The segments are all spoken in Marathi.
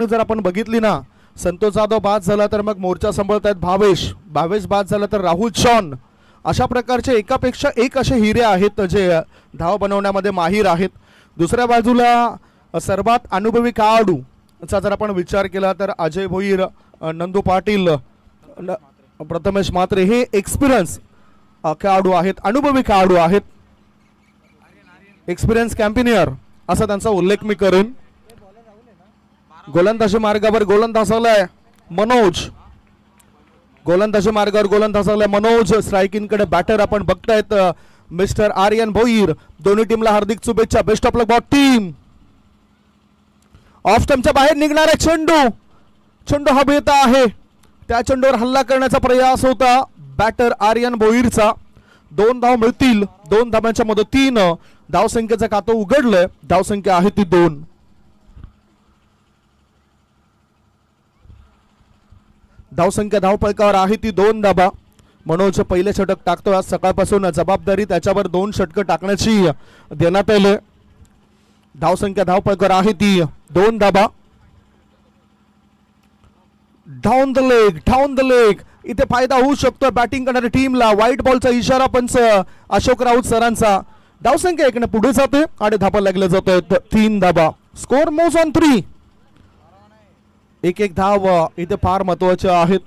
जर आपण बघितली ना, संतोष जाधव बाद झाला तर मग मोर्चा सांभाळतायत भावेश बाद झाला तर राहुल शॉन. अशा प्रकारचे एकापेक्षा एक असे हिरे आहेत जे धाव बनवण्यामध्ये माहीर आहेत. दुसऱ्या बाजूला सर्वात अनुभवी खेळाडूचा जर आपण विचार केला तर अजय भोईर, नंदू पाटील, प्रथमेश म्हात्रे हे एक्सपिरियन्स खेळाडू आहेत, अनुभवी खेळाडू आहेत, एक्सपिरियन्स कॅम्पेनियर असा त्यांचा उल्लेख मी करेन. गोलंदाजी मार्गावर गोलंदाज आलाय मनोज, गोलंदाजी मार्गावर गोलंदाज आलाय मनोज. स्ट्रायकिंग कडे बॅटर आपण बघतायत मिस्टर आर्यन भोईर. दोन्ही टीमला हार्दिक शुभेच्छा. Best of luck both team. Off स्टंपच्या बाहेर निघणारे चेंडू हवेत आहे, त्या चेंडूवर हल्ला करण्याचा प्रयास होता बॅटर आर्यन भोईरचा. 2 धाव मिळतील. 2 धावांच्या मदतीनं धावसंख्येचं खातं उघडलंय. धावसंख्या आहे ती 2. धावसंख्या धावफलकावर आहे ती 2 धाबा. मनोज पहिले षटक टाकतोय. आज सकाळपासून जबाबदारी त्याच्यावर 2 षटकं टाकण्याची देण्यात आले. धावसंख्या धावफलकावर आहे ती 2 धाबा. डाऊन द लेग इथे फायदा होऊ शकतो बॅटिंग करणाऱ्या टीमला. व्हाईट बॉलचा इशारा पंच अशोक राऊत सरांचा. धावसंख्या 1 ने पुढे जाते आणि धाबा लागले जात आहेत 3 धाबा. स्कोर मोज ऑन 3. एक धाव इथे फार महत्वाचे आहेत.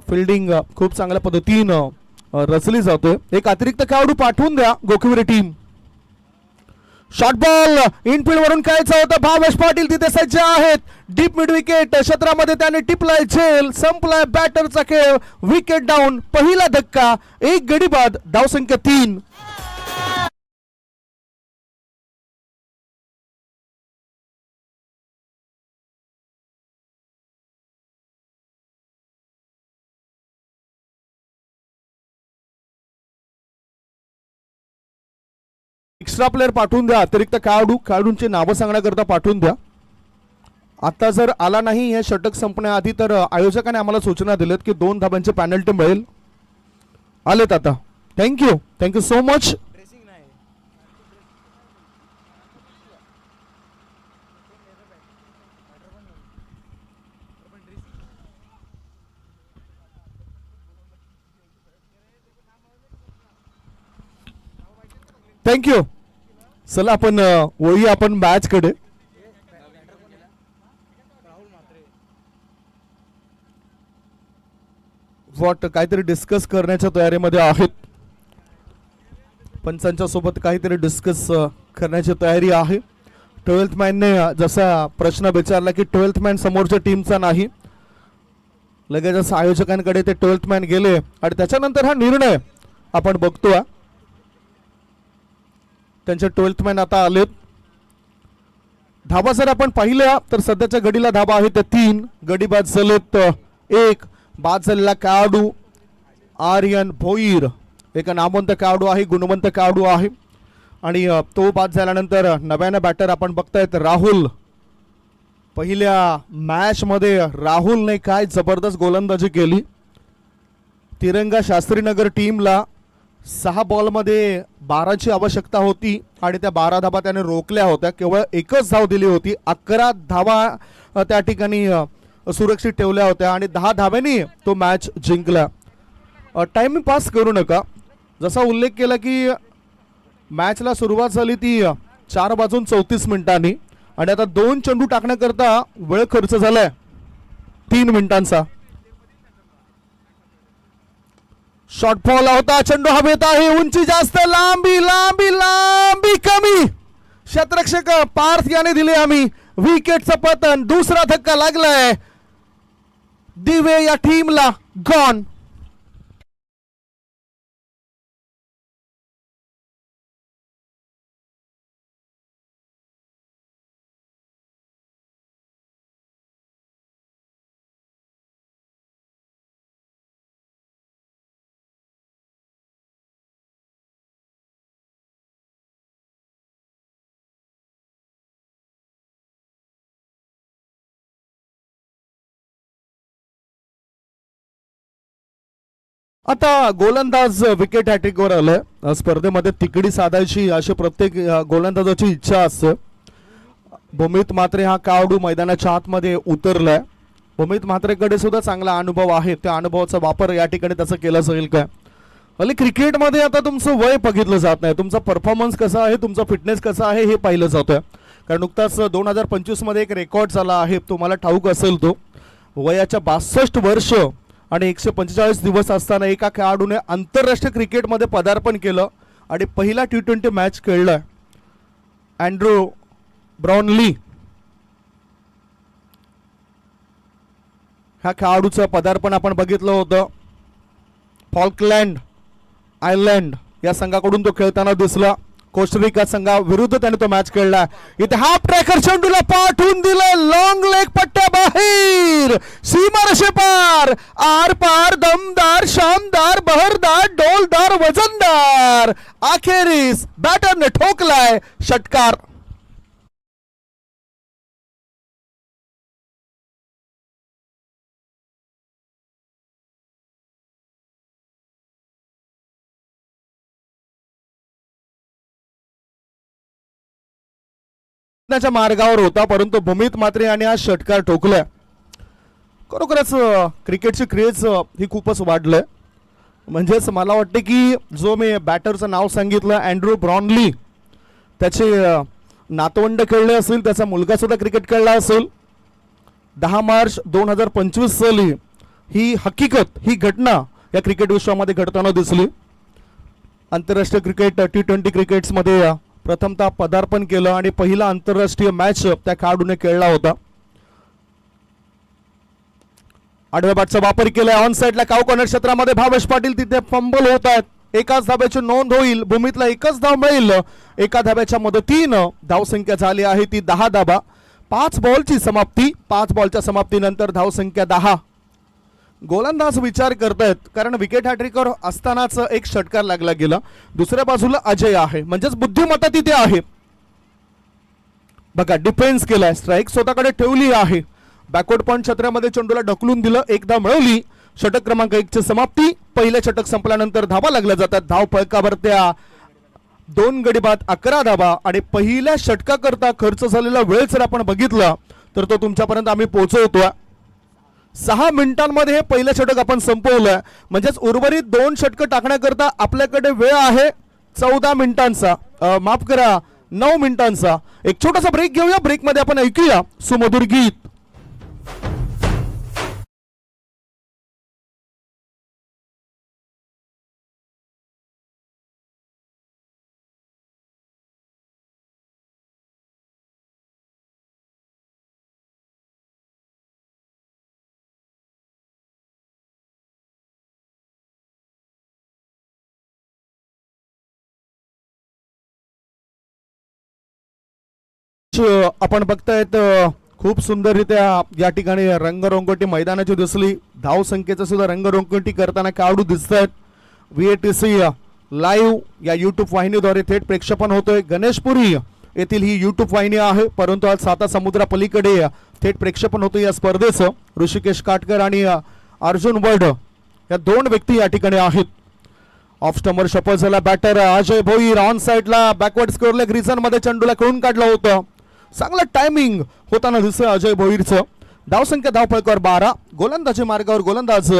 फिल्डिंग खूप चांगल्या पद्धतीनं रचली जाते. एक अतिरिक्त खेळाडू पाठवून द्या गोखिवरे टीम. शॉर्ट बॉल इनफिल्ड वरून खेळायचा होता. भावेश पाटील तिथे सज्ज आहेत. डीप मिड विकेट क्षेत्रामध्ये त्याने टिपलाय झेल. संपलाय बॅटरचा खेळ. Wicket down. पहिला धक्का. 1 गडी बाद. धावसंख्या 3. एक्स्ट्रा प्लेयर पाठवून द्या. अतिरिक्त खेळाडूंची नावं सांगण्याकरता पाठवून द्या. आता जर आला नाही हे षटक संपण्याआधी तर आयोजकाने आम्हाला सूचना दिल्यात की 2 धाबांचे पेनल्टी मिळेल. आलेत आता. Thank you so much. थँक्यू. चला आपण वळूया आपण मॅच कडे. काहीतरी डिस्कस करण्याच्या तयारीमध्ये आहेत. पंचांच्या सोबत काहीतरी डिस्कस करण्याची तयारी आहे. 12th मॅनने जसा प्रश्न विचारला की 12th मॅन समोरच्या टीमचा नाही, लगेच आयोजकांकडे ते 12th मॅन गेले आणि त्याच्यानंतर हा निर्णय आपण बघतोय. त्यांचे 12th मॅन आता आलेत. धाबा जर आपण पाहिल्या तर सध्याच्या घडीला धाबा आहे ते 3. गडी बाद झालेत 1. बाद झालेला खेळाडू आर्यन भोईर. एक नामवंत खेळाडू आहे, गुणवंत खेळाडू आहे आणि तो बाद झाल्यानंतर नव्यानं बॅटर आपण बघतायत राहुल. पहिल्या मॅच मध्ये राहुलने काय जबरदस्त गोलंदाजी केली. तिरंगा शास्त्रीनगर टीमला 6 बॉलमध्ये 12ची आवश्यकता होती आणि त्या 12 धाबा त्याने रोखल्या होत्या. केवळ 1च धाव दिली होती. 11 धावा त्या ठिकाणी सुरक्षित ठेवल्या होत्या आणि 10 धाब्यांनी तो मॅच जिंकला. टाइम पास करू नका. जसा उल्लेख केला की मॅचला सुरुवात झाली ती 4 वाजून 34 मिनिटांनी आणि आता 2 चेंडू टाकण्याकरता वेळ खर्च झालाय 3 मिनिटांचा. शॉर्ट बॉल होता. चेंडू हवेत आहे. उंची जास्त. लांबी कमी. क्षेत्ररक्षक पार्थ याने दिले आम्ही. विकेटचं पतन. दुसरा धक्का लागलाय दिवे या टीमला. गॉन. आता गोलंदाज विकेट हॅट्रिकवर आलाय. स्पर्धेमध्ये तिकडी साधायची अशी प्रत्येक गोलंदाजाची इच्छा असते. भूमित म्हात्रे हा खेळाडू मैदानाच्या आतमध्ये उतरलाय. भूमित म्हात्रेकडे सुद्धा चांगला अनुभव आहे. त्या अनुभवाचा वापर या ठिकाणी त्याचा केला जाईल काय. हल्ली क्रिकेटमध्ये आता तुमचं वय बघितलं जात नाही, तुमचा परफॉर्मन्स कसा आहे, तुमचा फिटनेस कसा आहे हे पाहिलं जातं. कारण नुकताच 2025 मध्ये एक रेकॉर्ड झाला आहे, तुम्हाला ठाऊक असेल. तो वयाच्या 62 वर्ष आणि 145 दिवस असताना एका खेळाडूने आंतरराष्ट्रीय क्रिकेटमध्ये पदार्पण केलं आणि पहिला T20 मॅच खेळलाय. अँड्रू ब्रॉनली ह्या खेळाडूचं पदार्पण आपण बघितलं होतं. फॉल्कलँड आयलँड या संघाकडून तो खेळताना दिसला. कोस्टारिका संघाविरुद्ध त्याने तो मॅच खेळला. इथे हाफ ट्रॅकर चेंडूला पाठवून दिलं, लॉंग लेग पट्ट्या बाहेर, सीमारेषे पार, आर पार, दमदार, शानदार, बहरदार, डोलदार, वजनदार. अखेरीस बॅटरने ठोकलाय षटकार. मार्गावर होता, परंतु भूमित म्हात्रे आणि हा षटकार ठोकलाय. खरोखरच क्रिकेटची क्रेज ही खूपच वाढलंय. म्हणजेच मला वाटते की जो मी बॅटरचं नाव सांगितलं अँड्रू ब्रॉनली, त्याचे नातवंड खेळले असेल, त्याचा मुलगा सुद्धा क्रिकेट खेळला असेल. 10 मार्च 2025 साली ही हकीकत, ही घटना या क्रिकेट विश्वामध्ये घडताना दिसली. आंतरराष्ट्रीय क्रिकेट T20 क्रिकेट्समध्ये प्रथमतः पदार्पण केलं आणि पहिला आंतरराष्ट्रीय मॅच त्या खेळाडूने खेळला होता. आडव्या बॅटचा वापर केलाय. ऑन साइडला काव कॉर्नर क्षेत्रामध्ये भावेश पाटील तिथे फंबल होत आहेत. एकाच धाब्याची नोंद होईल. भूमीतला एकच धाव मिळेल. एका धाब्याच्या मदतीनं धावसंख्या झाली आहे ती 10 धाबा. 5 बॉलची समाप्ती. 5 बॉलच्या समाप्तीनंतर धावसंख्या 10. गोलंदाज विचार करतायत, कारण विकेट हॅट्रिकवर असतानाच एक षटकार लागला गेला. दुसऱ्या बाजूला अजय आहे, म्हणजेच बुद्धिमत्ता तिथे आहे. बघा, डिफेन्स केलाय, स्ट्राईक स्वतःकडे ठेवली आहे. बॅकवर्ड पॉइंट क्षेत्रामध्ये चेंडूला ढकलून दिलं, एकदा मिळवली. षटक क्रमांक 1 ची समाप्ती. पहिले षटक संपल्यानंतर धावा लागल्या जातात. धाव फलकावर त्या 2 गडी बाद 11 धावा. आणि पहिल्या षटकाकरता खर्च झालेला वेळ जर आपण बघितला तर तो तुमच्यापर्यंत आम्ही पोहोचवतोय. 6 मिनिटांमध्ये हे पहिलं षटक आपण संपवलंय. म्हणजेच उर्वरित 2 षटकं टाकण्याकरता आपल्याकडे वेळ आहे 14 मिनिटांचा, माफ करा 9 मिनिटांचा. एक छोटासा ब्रेक घेऊया. ब्रेकमध्ये आपण ऐकूया सुमधुर गीत. आपण बघतायत खूप सुंदररित्या या ठिकाणी रंगरंगोटी मैदानाची दिसली. धाव संख्येचं सुद्धा रंगरंगोटी करताना खेळाडू दिसत आहेत. VATC लाईव्ह या युट्यूब वाहिनीद्वारे थेट प्रक्षेपण होतोय. गणेशपुरी येथील ही युट्यूब वाहिनी आहे, परंतु आज 7 समुद्रा पलीकडे थेट प्रक्षेपण होतं या स्पर्धेचं. ऋषिकेश काटकर आणि अर्जुन वर्ड या 2 व्यक्ती या ठिकाणी आहेत. ऑफ स्टंबर शपथ झाला बॅटर अजय भोईर. ऑन साइडला बॅकवर्ड स्कोअर लेग रिझन मध्ये चेंडूला खेळून काढलं होतं. चांगलं टायमिंग होताना दिसतंय अजय भोईरचं. धावसंख्या धाव फलकावर 12. गोलंदाजी मार्गावर गोलंदाज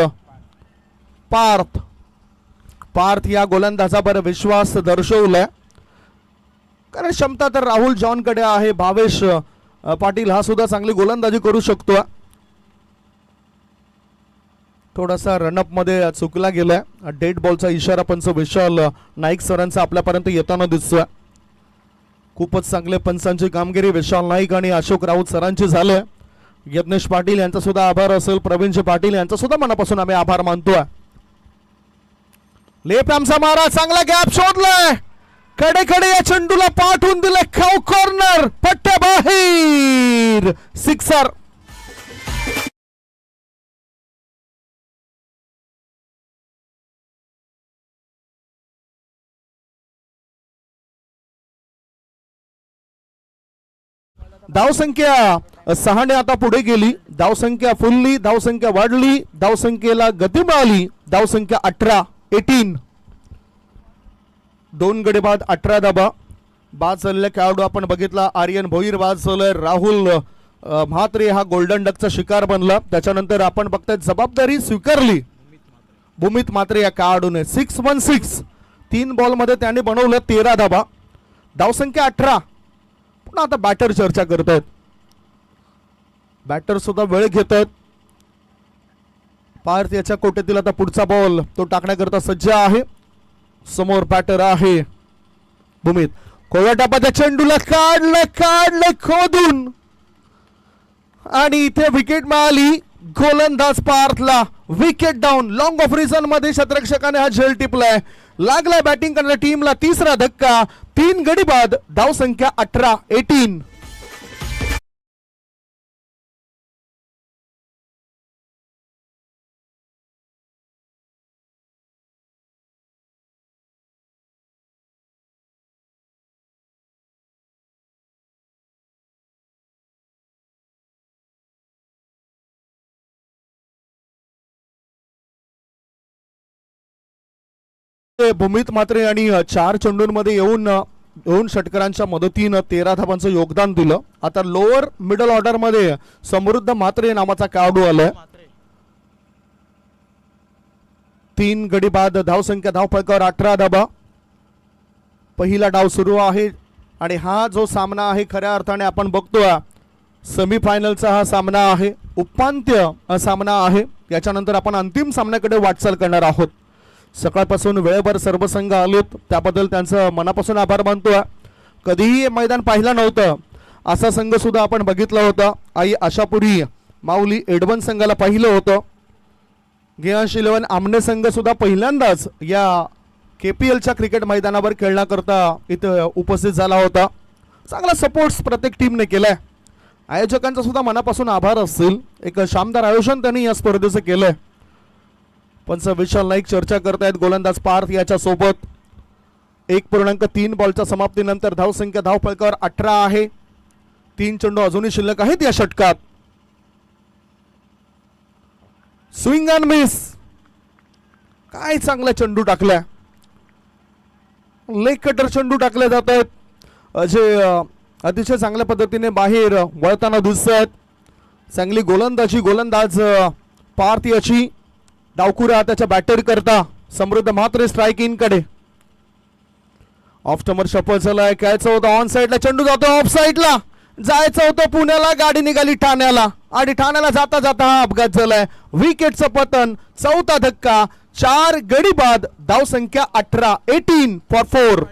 पार्थ या गोलंदाजावर विश्वास दर्शवलाय, कारण क्षमता तर राहुल जॉनकडे आहे. भावेश पाटील हा सुद्धा चांगली गोलंदाजी करू शकतो. थोडासा रनअप मध्ये चुकला गेलाय. डेड बॉलचा इशारा पंच विशाल नाईक सरांचा आपल्यापर्यंत येताना दिसतोय. खूपच चांगले पंचांची कामगिरी विशाल नाईक आणि अशोक राऊत सरांची झाले. यज्ञेश पाटील यांचा सुद्धा आभार असेल. प्रवीणजी पाटील यांचा सुद्धा मनापासून आम्ही आभार मानतोय. लेफ्ट आर्मचा मारा, चांगला गॅप शोधलाय. कडे कडे या चेंडूला पाठवून दिले. खाऊ कॉर्नर, पट्ट्या बाहेर, सिक्सर. धावसंख्या 6 ने आता पुढे गेली. धावसंख्या फुलली, धावसंख्या वाढली, धावसंख्येला गती मिळाली. धावसंख्या 18. 2 गडी बाद 18 धाबा. बाद झालेला खेळाडू आपण बघितला आर्यन भोईर बाद झालं. राहुल म्हात्रे हा गोल्डन डकचा शिकार बनला. त्याच्यानंतर आपण बघताय जबाबदारी स्वीकारली भूमित म्हात्रे या खेळाडूने. 6-1-6 3 बॉलमध्ये त्याने बनवलं 13 धाबा. धावसंख्या 18. पुन्हा आता बॅटर चर्चा करत आहेत. बॅटर सुद्धा वेळ घेत आहेत. पार्थ याच्या कोट्यातील आता पुढचा बॉल तो टाकण्याकरता सज्ज आहे. समोर बॅटर आहे भूमित. कोवळ्या टापाच्या चेंडूला काढलं खोदून आणि इथे विकेट मिळाली. गोलंदाज पार्थला wicket down. Long off region मध्ये क्षेत्ररक्षकाने हा झेल टिपलाय. लागलाय बॅटिंग करणाऱ्या टीमला तिसरा धक्का. 3 गडी बाद. धावसंख्या 18. भूमित म्हात्रे आणि 4 चेंडूंमध्ये येऊन षटकरांच्या मदतीनं 13 धावांचं योगदान दिलं. आता लोअर मिडल ऑर्डर मध्ये समृद्ध म्हात्रे नावाचा खेळाडू आलाय. 3 गडी बाद. धावसंख्या धावफलकावर 18 धाबा. पहिला डाव सुरू आहे आणि हा जो सामना आहे खऱ्या अर्थाने आपण बघतोय सेमीफायनलचा हा सामना आहे. उपांत्य सामना आहे. याच्यानंतर आपण अंतिम सामन्याकडे वाटचाल करणार आहोत. सकाळपासून वेळेवर सर्व संघ आलेत त्याबद्दल त्यांचं मनापासून आभार मानतोय. कधीही मैदान पाहिलं नव्हतं असा संघ सुद्धा आपण बघितला होता. आई आशापुरी माऊली एडवन संघाला पाहिलं होतं. गियाश 11 आमने संघ सुद्धा पहिल्यांदाच या KPLच्या क्रिकेट मैदानावर खेळण्याकरता इथं उपस्थित झाला होता. चांगला सपोर्ट्स प्रत्येक टीमने केलाय. आयोजकांचा सुद्धा मनापासून आभार असतील. एक शानदार आयोजन त्यांनी या स्पर्धेचं केलंय. पंच विशाल नाईक चर्चा करतायत गोलंदाज पार्थ याच्या सोबत. 1.3 बॉलच्या समाप्तीनंतर धावसंख्या धावफलकावर 18 आहे. 3 चेंडू अजूनही शिल्लक आहेत या षटकात. Swing and miss. काय चांगला चेंडू टाकलाय. लेग कटर चेंडू टाकले जात आहेत जे अतिशय चांगल्या पद्धतीने बाहेर वळताना दिसत आहेत. चांगली गोलंदाज पार्थ याची. डावकुरा त्याच्या बॅटर करता समृद्ध म्हात्रे स्ट्राईक इन कडे. ऑफ स्टमर शफल झालाय. खेळायचं होतं ऑन साईडला. चेंडू जातो ऑफ साईडला. जायचं होतं पुण्याला. गाडी निघाली ठाण्याला आणि ठाण्याला जाता जाता हा अपघात झालाय. विकेटचं पतन. चौथा धक्का. 4 गडी बाद. धावसंख्या 18 फॉर 4.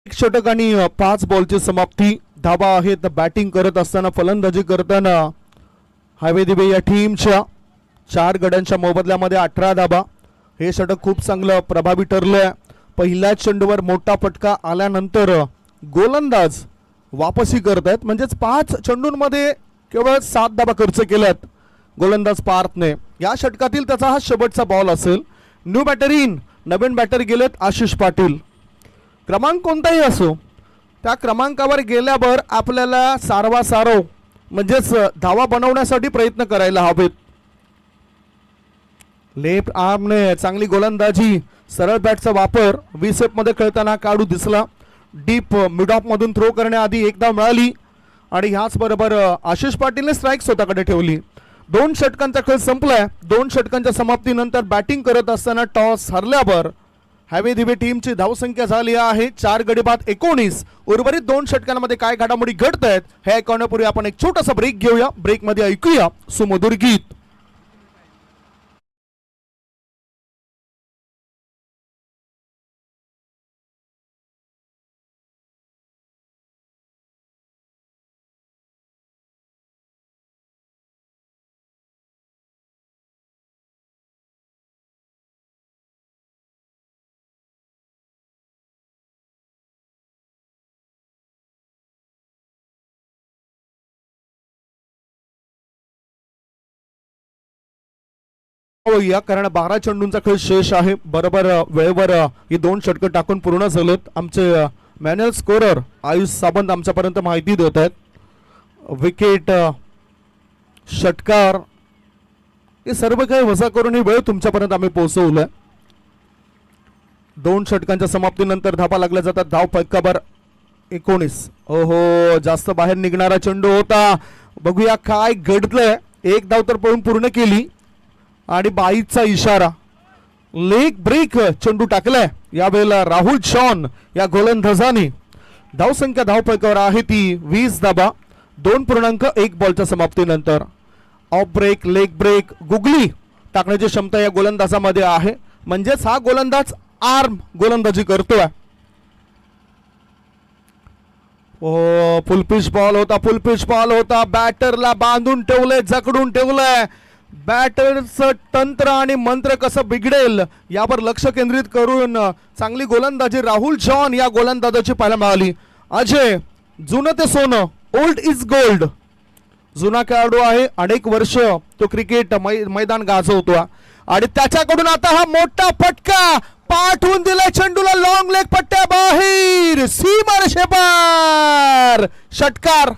षटक आणि 5 बॉलची समाप्ती. धाबा आहेत बॅटिंग करत असताना फलंदाजी करताना हवे दिवे या टीमच्या. 4 गड्यांच्या मोबदल्यामध्ये 18 धाबा. हे षटक खूप चांगलं प्रभावी ठरलंय. पहिल्याच चेंडूवर मोठा फटका आल्यानंतर गोलंदाज वापसी करतायत. म्हणजेच 5 चेंडूंमध्ये केवळ 7 धाबा खर्च केल्यात गोलंदाज पार्थने. या षटकातील त्याचा हा शेवटचा बॉल असेल. New batter in. नवीन बॅटर गेलेत आशिष पाटील. क्रमांक कोणताही असो त्या क्रमांकावर गेल्यावर आपल्याला सारव म्हणजेच धावा बनवण्यासाठी प्रयत्न करायला हवेत. लेफ्ट आर्मने चांगली गोलंदाजी. सरळ बॅटचा वापर. विसेप मध्ये खेळताना काढू दिसला. डीप मिड ऑफ मधून थ्रो करण्याआधी एकदा मिळाली आणि ह्याच बरोबर आशिष पाटीलने स्ट्राईक स्वतःकडे ठेवली. 2 षटकांचा खेळ संपलाय. 2 षटकांच्या समाप्तीनंतर बॅटिंग करत असताना टॉस हरल्यावर हॅवे दिवे टीमची धावसंख्या झाली आहे 4 गडी बाद 19. उर्वरित 2 षटकांमध्ये काय घडामोडी घडत आहेत हे ऐकण्यापूर्वी आपण एक छोटासा ब्रेक घेऊया. ब्रेक मध्ये ऐकूया सुमधुर गीत. होऊया कारण 12 चेंडूंचा खेळ शेष आहे. बरोबर वेळेवर ही 2 षटकं टाकून पूर्ण झालेत. आमचे मॅन्युअल स्कोरर आयुष सावंत आमच्यापर्यंत माहिती देत आहेत. विकेट, षटकार हे सर्व काही वजा करून ही वेळ तुमच्यापर्यंत आम्ही पोहोचवलंय. 2 षटकांच्या समाप्तीनंतर धाबा लागल्या जातात. धाव फलकावर 19. ओहो, जास्त बाहेर निघणारा चेंडू होता. बघूया काय घडलंय. एक धाव तर पळून पूर्ण केली आणि 22चा इशारा. लेग ब्रेक चेंडू टाकलाय यावेळेला राहुल शॉन या गोलंदाजाने. धावसंख्या धाव फलकावर आहे ती 20 धाबा 2.1 बॉलच्या समाप्तीनंतर. Off break, leg break, googly टाकण्याची क्षमता या गोलंदाजामध्ये आहे. म्हणजेच हा गोलंदाज आर्म गोलंदाजी करतोय. ओ, फुल पिच बॉल होता. बॅटरला बांधून ठेवलंय, जकडून ठेवलंय. बॅटरचं तंत्र आणि मंत्र कसं बिघडेल यावर लक्ष केंद्रित करून चांगली गोलंदाजी राहुल जॉन या गोलंदाजाची पाहायला मिळाली. अजय, जुनं ते सोनं, ओल्ड इज गोल्ड. जुना खेळाडू आहे. अनेक वर्ष तो क्रिकेट मैदान गाजवतो आणि त्याच्याकडून आता हा मोठा फटका पाठवून दिला चेंडूला. लॉंग लेग पट्ट्या बाहेर, सीमा रेषेपार, षटकार.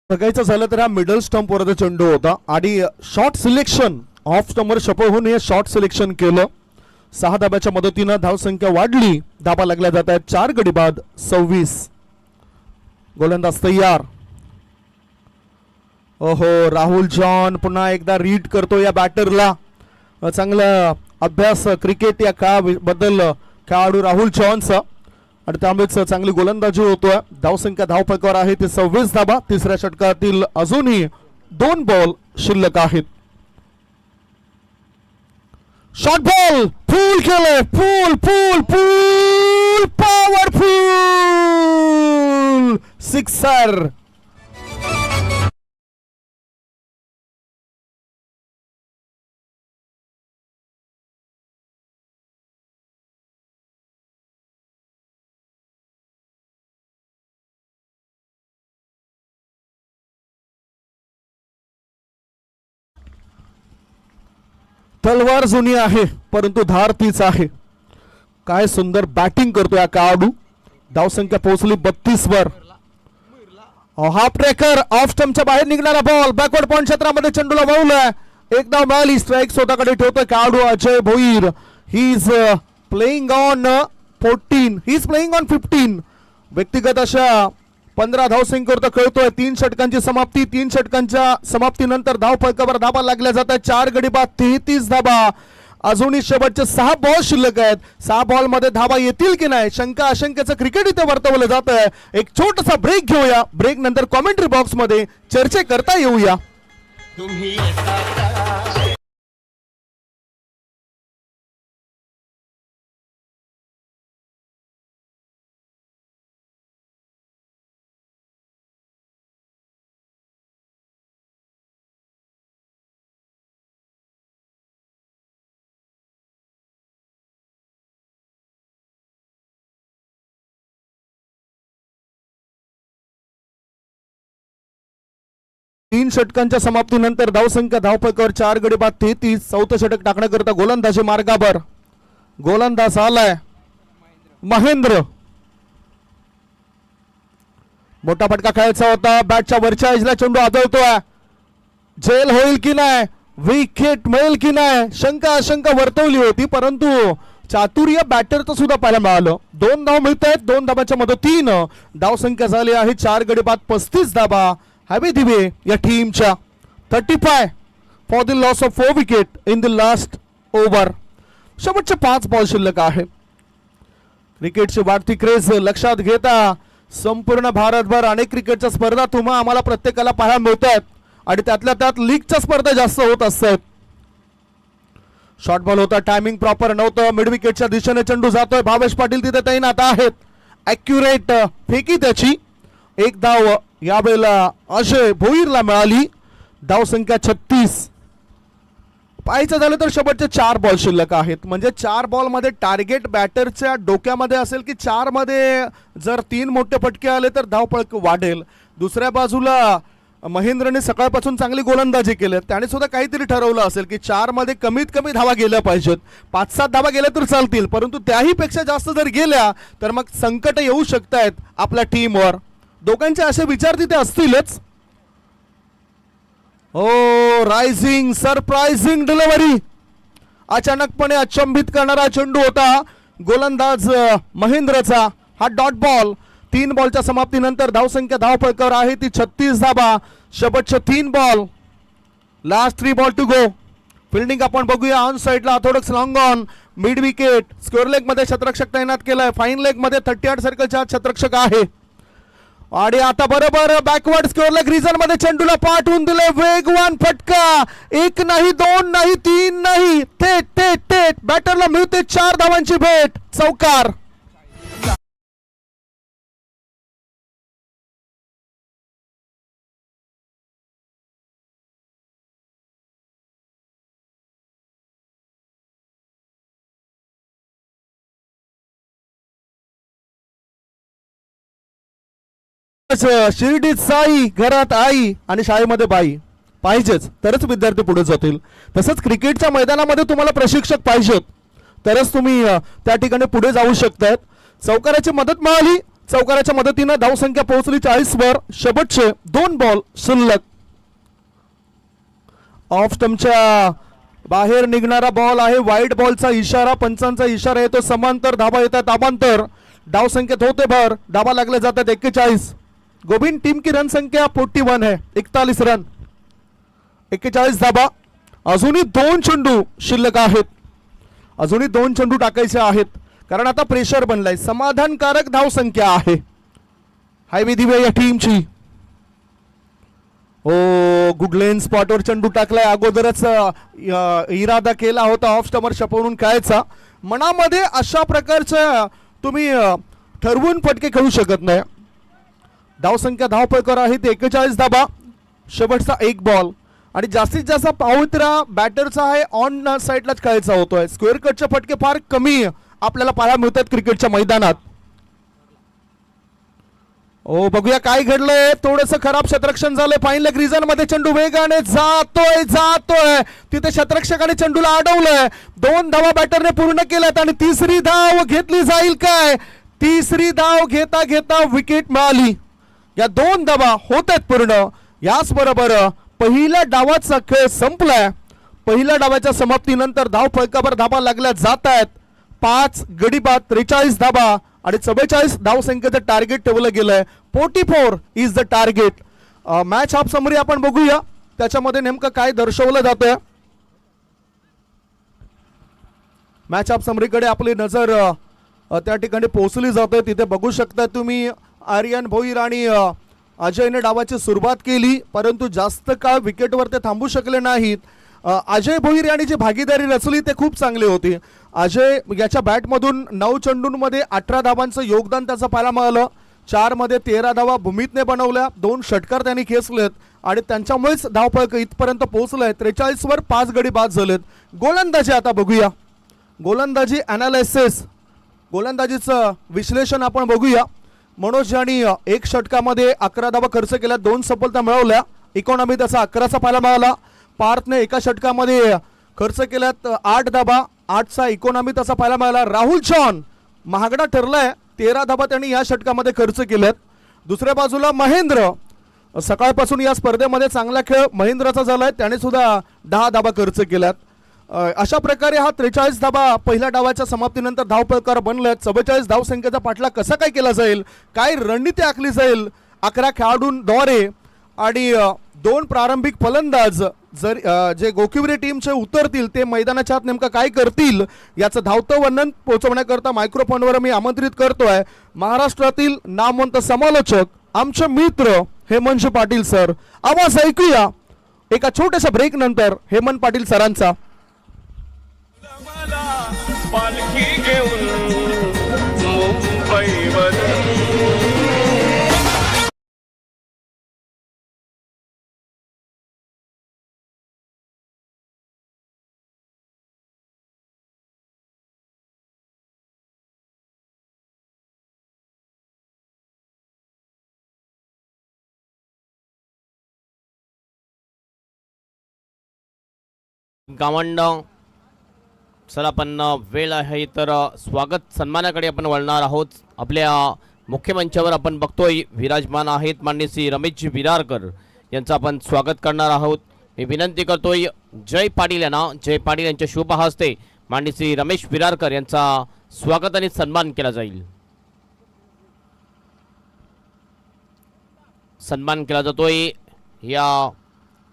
बघायचं झालं तर हा मिडल स्टंप वरचा चेंडू होता आणि शॉर्ट सिलेक्शन ऑफ स्टंपवर शपल होऊन हे शॉर्ट सिलेक्शन केलं. 6 धाब्याच्या मदतीनं धावसंख्या वाढली. धाबा लागल्या जात आहेत 4 गडी बाद 26. गोलंदाज तयार. ओहो, राहुल जॉन पुन्हा एकदा रीड करतो या बॅटरला. चांगला अभ्यास क्रिकेट या खेळाबद्दल खेळाडू राहुल जॉनचा आणि त्यामुळेच चांगली गोलंदाजी होतोय. धावसंख्या धाव फलकावर आहे ते 26 धाबा. तिसऱ्या षटकातील अजूनही 2 बॉल शिल्लक आहेत. शॉर्ट बॉल फुल केलंय, फुल पॉवरफुल सिक्सर. तलवार जुनी आहे परंतु धार तीच आहे. काय सुंदर बॅटिंग करतोय खेळाडू. धावसंख्या पोहोचली 32 वर. हाफ ट्रेकर ऑफ स्टंपच्या बाहेर निघणारा बॉल बॅकवर्ड पॉइंट क्षेत्रामध्ये चेंडूला वळवलाय. एक धाव मिळाली. स्ट्राईक स्वतःकडे ठेवतोय खेळाडू Ajay Bhoir. He is playing on 14. He is playing on 15. व्यक्तिगत अशा 15 धावसंख्येवर तो खेळतोय. 3 षटकांची समाप्ती. 3 षटकांच्या समाप्तीनंतर धाव फलकावर धाबा लागल्या जात आहेत. 4 गडी बाद 33 धाबा. अजूनही शेवटचे 6 बॉल शिल्लक आहेत. 6 बॉल मध्ये धाबा येतील की नाही शंका आशंकेचं क्रिकेट इथे वर्तवलं जात आहे. एक छोटासा ब्रेक घेऊया. ब्रेक नंतर कॉमेंट्री बॉक्स मध्ये चर्चा करता येऊया. तीन षटकांच्या समाप्तीनंतर धावसंख्या धावफलकावर 4 गडी बाद 33. 4थं षटक टाकण्याकरता गोलंदाजी मार्गावर. गोलंदाज आलाय महेंद्र. मोठा फटका खेळायचा होता. बॅटच्या वरच्या एजला चेंडू आदळतोय. झेल होईल की नाही, विकेट मिळेल की नाही, शंका आशंका वर्तवली होती परंतु चातुर्य बॅटरचं सुद्धा पाहायला मिळालं. 2 धाव मिळत आहेत. 2 धाबाच्या मदतीनं धावसंख्या झाली आहे 4 गडी बाद 35 धाबा. हवे दिवे या टीमच्या 35 for the loss of 4 wicket in the last over. शेवटचे 5 बॉल शिल्लक आहे. क्रिकेटची वाढती क्रेज लक्षात घेता संपूर्ण भारतभर अनेक क्रिकेटच्या स्पर्धा तुम्हा आम्हाला प्रत्येकाला पाहायला मिळतात आणि त्यातल्या त्यात लीगच्या स्पर्धा जास्त होत असतात. शॉर्ट बॉल होता. टायमिंग प्रॉपर नव्हतं. मिड विकेटच्या दिशेने चेंडू जातोय. भावेश पाटील तिथे तैनात आहेत. ॲक्युरेट फेकी त्याची एक धाव यावेळेला अजय भोईरला मिळाली. धाव संख्या 36. पाहायचं झालं तर शेवटचे 4 बॉल शिल्लक आहेत. म्हणजे 4 बॉलमध्ये टार्गेट बॅटरच्या डोक्यामध्ये असेल की 4 मध्ये जर 3 मोठे फटके आले तर धावपळ वाढेल. दुसऱ्या बाजूला महेंद्रने सकाळपासून चांगली गोलंदाजी केली. त्याने सुद्धा काहीतरी ठरवलं असेल की 4 मध्ये कमीत कमी धावा गेल्या पाहिजेत. 5-7 धावा गेल्या तर चालतील, परंतु त्याही पेक्षा जास्त जर गेल्या तर मग संकट येऊ शकतायत आपल्या टीमवर. दोघांचे असे विचार तिथे असतीलच. ओ रायझिंग सरप्राइझिंग डिलिव्हरी. अचानकपणे अचंबित करणारा चेंडू होता गोलंदाज महेंद्रचा. हा डॉट बॉल. 3 बॉलच्या समाप्तीनंतर धावसंख्या धावफलकावर आहे ती 36 धाबा. शेवटचे 3 ball. Last 3 ball to go. Fielding आपण बघूया. ऑन साइडला orthodox long on. Mid wicket. Square leg मध्ये शतरक्षक तैनात केलाय. फाईन लेग मध्ये 38 सर्कलचा शतरक्षक आहे. आणि आता बरोबर बॅकवर्ड स्क्वेअर लेग रिजन मध्ये चेंडूला पाठवून दिले. वेगवान फटका. 1 नाही 2 नाही 3 नाही. थेट थेट थेट बॅटरला मिळते 4 धावांची भेट. चौकार. शिर्डीत साई, घरात आई आणि शाळेमध्ये बाई पाहिजेच तरच विद्यार्थी पुढे जातील. तसंच क्रिकेटच्या मैदानामध्ये तुम्हाला प्रशिक्षक पाहिजेत तरच तुम्ही त्या ठिकाणी पुढे जाऊ शकतात. चौकाराची मदत मिळाली. चौकाराच्या मदतीने धावसंख्या पोहोचली 40 वर. शेवटचे 2 बॉल शिल्लक. ऑफ स्टंपच्या बाहेर निघणारा बॉल आहे. वाईट बॉलचा इशारा. पंचांचा इशारा येतो. समांतर धाबा येतात. दाबांतर. धावसंख्येत होते भर. धाबा लागले जातात 41. गोविंद टीम की रन संख्या 41 है. 41 रन. 41 धाबा. अजूनही 2 चेंडू शिल्लक आहेत. अजूनही 2 चेंडू टाकायचे आहेत कारण आता प्रेशर बनलाय. समाधानकारक धावसंख्या आहे. हायवे दिवे या टीमची. ओ गुड लेन स्पॉटवर चेंडू टाकलाय. अगोदरच इरादा केला होता ऑफ स्टंपर छपवून खेळायचा. मनामध्ये अशा प्रकारच्या तुम्ही ठरवून फटके खेळू शकत नाही. धावसंख्या धावफलकावर आहे ते 41 धाबा. शेवटचा 1 बॉल आणि जास्तीत जास्त पवित्रा बॅटरचा आहे. ऑन साइडलाच खेळायचा होतोय. स्क्वेअर कटचे फटके फार कमी आपल्याला पाहायला मिळतात क्रिकेटच्या मैदानात. ओ बघूया काय घडलंय. थोडंसं खराब क्षेत्ररक्षण झालंय. फाईन लेग रिजन मध्ये चेंडू वेगाने जातोय. तिथे क्षेत्ररक्षकाने चेंडूला अडवलंय. 2 धावा बॅटरने पूर्ण केल्यात आणि 3री धाव घेतली जाईल काय. 3री धाव घेता घेता विकेट मिळाली. या 2 धावा होत आहेत पूर्ण. याच बरोबर पहिल्या डावाचा खेळ संपलाय. पहिल्या डावाच्या समाप्तीनंतर धाव फलकावर धाबा लागल्या जात आहेत. 5 गडी बाद 43 धाबा आणि 44 धाव संख्येचं टार्गेट ठेवलं गेलंय. 44 is the target. Match half summary आपण बघूया त्याच्यामध्ये नेमकं काय दर्शवलं जातंय. मॅच हाफ समरीकडे आपली नजर त्या ठिकाणी पोहोचली जाते. तिथे बघू शकता तुम्ही आर्यन भोईर आणि अजयने डावाची सुरुवात केली परंतु जास्त काळ विकेटवर ते थांबू शकले नाहीत. अजय भोईर यांनी जी भागीदारी रचली ते खूप चांगली होती. अजय याच्या बॅटमधून 9 चेंडूंमध्ये 18 धावांचं योगदान त्याचं पाहायला मिळालं. 4 मध्ये 13 धावा भूमीतने बनवल्या. 2 षटकार त्यांनी खेचलेत आणि त्यांच्यामुळेच धावफलक इथपर्यंत पोहोचलंय. 43 वर 5 गडी बाद झालेत. गोलंदाजी आता बघूया. गोलंदाजी अनालिसिस. गोलंदाजीचं विश्लेषण आपण बघूया. मनोज यांनी 1 षटकामध्ये 11 धावा खर्च केल्या. 2 सफलता मिळवल्या. इकॉनॉमी त्याचा 11चा पाहायला मिळाला. पार्थने 1 षटकामध्ये खर्च केल्यात 8 धावा. 8चा इकॉनॉमी त्याचा पाहायला मिळाला. राहुल जॉन महागडा ठरलाय. 13 धावा त्यांनी या षटकामध्ये खर्च केल्यात. दुसऱ्या बाजूला महेंद्र सकाळपासून या स्पर्धेमध्ये चांगला खेळ महेंद्रचा झालाय. त्याने सुद्धा 10 धावा खर्च केल्यात. अशा प्रकारे हा 43 धावा पहिल्या डावाच्या समाप्तीनंतर धावफलकावर बनलाय. 44 धावसंख्येचा पाठलाग कसा काय केला जाईल, काय रणनीती आखली जाईल 11 खेळाडूंद्वारे आणि 2 प्रारंभिक फलंदाज जर जे गोकिवरे टीमचे उतरतील ते मैदानाच्या आत नेमकं काय करतील याचं धावतं वर्णन पोहोचवण्याकरता मायक्रोफोनवर मी आमंत्रित करतोय महाराष्ट्रातील नामवंत समालोचक आमचे मित्र हेमंत पाटील सर. आवाज ऐकूया एका छोट्याशा ब्रेक नंतर हेमंत पाटील सरांचा. पालखी घेऊन मुंबईवर गावंड चला आपण वेळ आहे तर स्वागत सन्मानाकडे आपण वळणार आहोत. आपल्या मुख्य मंचावर आपण बघतोय विराजमान आहेत माननीय श्री रमेशजी विरारकर यांचं आपण स्वागत करणार आहोत. मी विनंती करतोय जय पाटील यांना, जय पाटील यांच्या शुभ हस्ते माननीय श्री रमेश विरारकर यांचा स्वागत आणि सन्मान केला जाईल. सन्मान केला जातोय या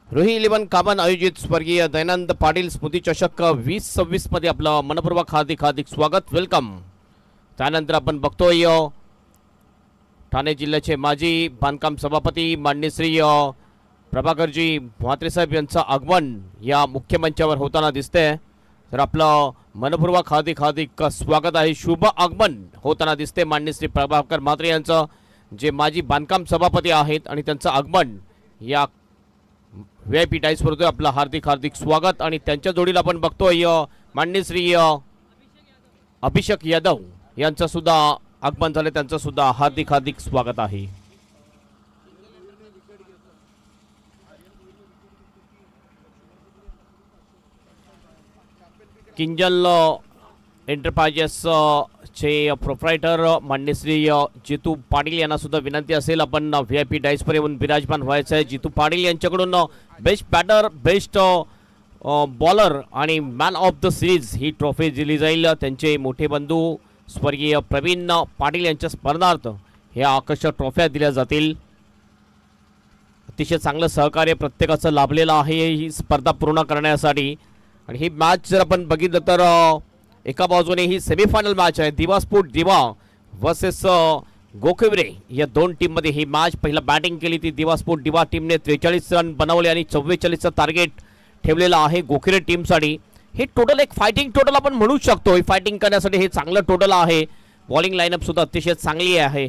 रोही 11 कामन आयोजित स्वर्गीय दयानंद पाटील स्मृती चषक 2026 मध्ये आपलं मनपूर्वक हार्दिक स्वागत, वेलकम. त्यानंतर आपण बघतोय ठाणे जिल्ह्याचे माजी बांधकाम सभापती माननीय श्री प्रभाकरजी म्हात्रे साहेब यांचं आगमन या मुख्य मंचावर होताना दिसतंय. तर आपलं मनपूर्वक हार्दिक स्वागत आहे. शुभ आगमन होताना दिसते माननीय श्री प्रभाकर म्हात्रे यांचं, जे माजी बांधकाम सभापती आहेत आणि त्यांचं आगमन या VIP डायसवर होतोय. आपलं हार्दिक स्वागत. आणि त्यांच्या जोडीला आपण बघतोय माननीय श्री अभिषेक यादव यांचं सुद्धा आगमन झाले, त्यांचं सुद्धा हार्दिक स्वागत आहे. किंजल एंटरप्राइजेस चे प्रोप्रायटर माननीय श्री जितू पाटील यांना सुद्धा विनंती असेल आपण VIP डायसवर येऊन विराजमान व्हायचं आहे. जितू पाटील यांच्याकडून बेस्ट बॅटर, बेस्ट बॉलर आणि man of the series he trophy दिली जाईल. त्यांचे मोठे बंधू स्वर्गीय प्रवीण पाटील यांच्या स्मरणार्थ ह्या आकर्षक ट्रॉफ्या दिल्या जातील. अतिशय चांगलं सहकार्य प्रत्येकाचं लाभलेलं आहे ही स्पर्धा पूर्ण करण्यासाठी. आणि ही मॅच जर आपण बघितलं तर एका बाजूने ही सेमीफायनल मॅच आहे. दिवा स्पोर्ट दिवा वर्सेस गोखिवरे या दोन टीममध्ये ही मॅच. पहिला बॅटिंग केली ती दिवा स्पोर्ट दिवा टीमने 43 रन बनवले आणि 44चं टार्गेट ठेवलेलं आहे गोखिवरे टीमसाठी. हे टोटल एक फायटिंग टोटल आपण म्हणू शकतो. फायटिंग करण्यासाठी हे चांगलं टोटल आहे. बॉलिंग लाईनअप सुद्धा अतिशय चांगली आहे.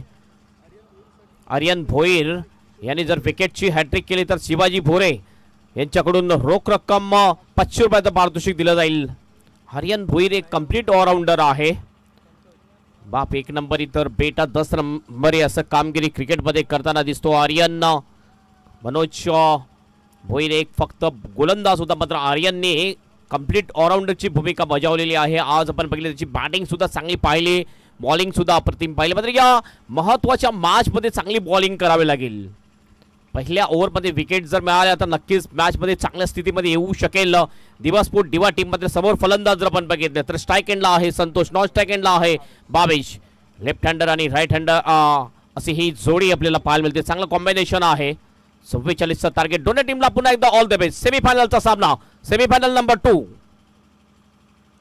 आर्यन भोईर यांनी जर विकेटची हॅट्रिक केली तर शिवाजी भोरे यांच्याकडून रोख रक्कम 500 रुपयाचं पारितोषिक दिलं जाईल. आर्यन भोईर एक कंप्लीट ऑलराऊंडर आहे. बाप एक नंबर इतर बेटा 10 नंबरी असं कामगिरी क्रिकेटमध्ये करताना दिसतो आर्यन. मनोज भोईर एक फक्त गोलंदाज होता, मात्र आर्यनने कंप्लीट ऑलराऊंडरची भूमिका बजावलेली आहे. आज आपण बघितलं त्याची बॅटिंग सुद्धा चांगली पाहिली, बॉलिंग सुद्धा अप्रतिम पाहिली. मात्र या महत्त्वाच्या मॅचमध्ये चांगली बॉलिंग करावी लागेल. पहिल्या ओव्हरमध्ये विकेट जर मिळाल्या तर नक्कीच मॅचमध्ये चांगल्या स्थितीमध्ये येऊ शकेल. दिवा स्पोर्ट दिवा टीममध्ये समोर फलंदाज जर आपण बघितले तर स्ट्राईक एंडला आहे संतोष, नॉन स्ट्राईक एंडला आहे बावेश. लेफ्ट हँडर आणि राईट हँडर अशी ही जोडी आपल्याला पाहायला मिळते. चांगलं कॉम्बिनेशन आहे. 44चं टार्गेट दोन्ही टीमला. पुन्हा एकदा ऑल द बेस्ट. सेमीफायनलचा सामना, सेमीफायनल नंबर 2.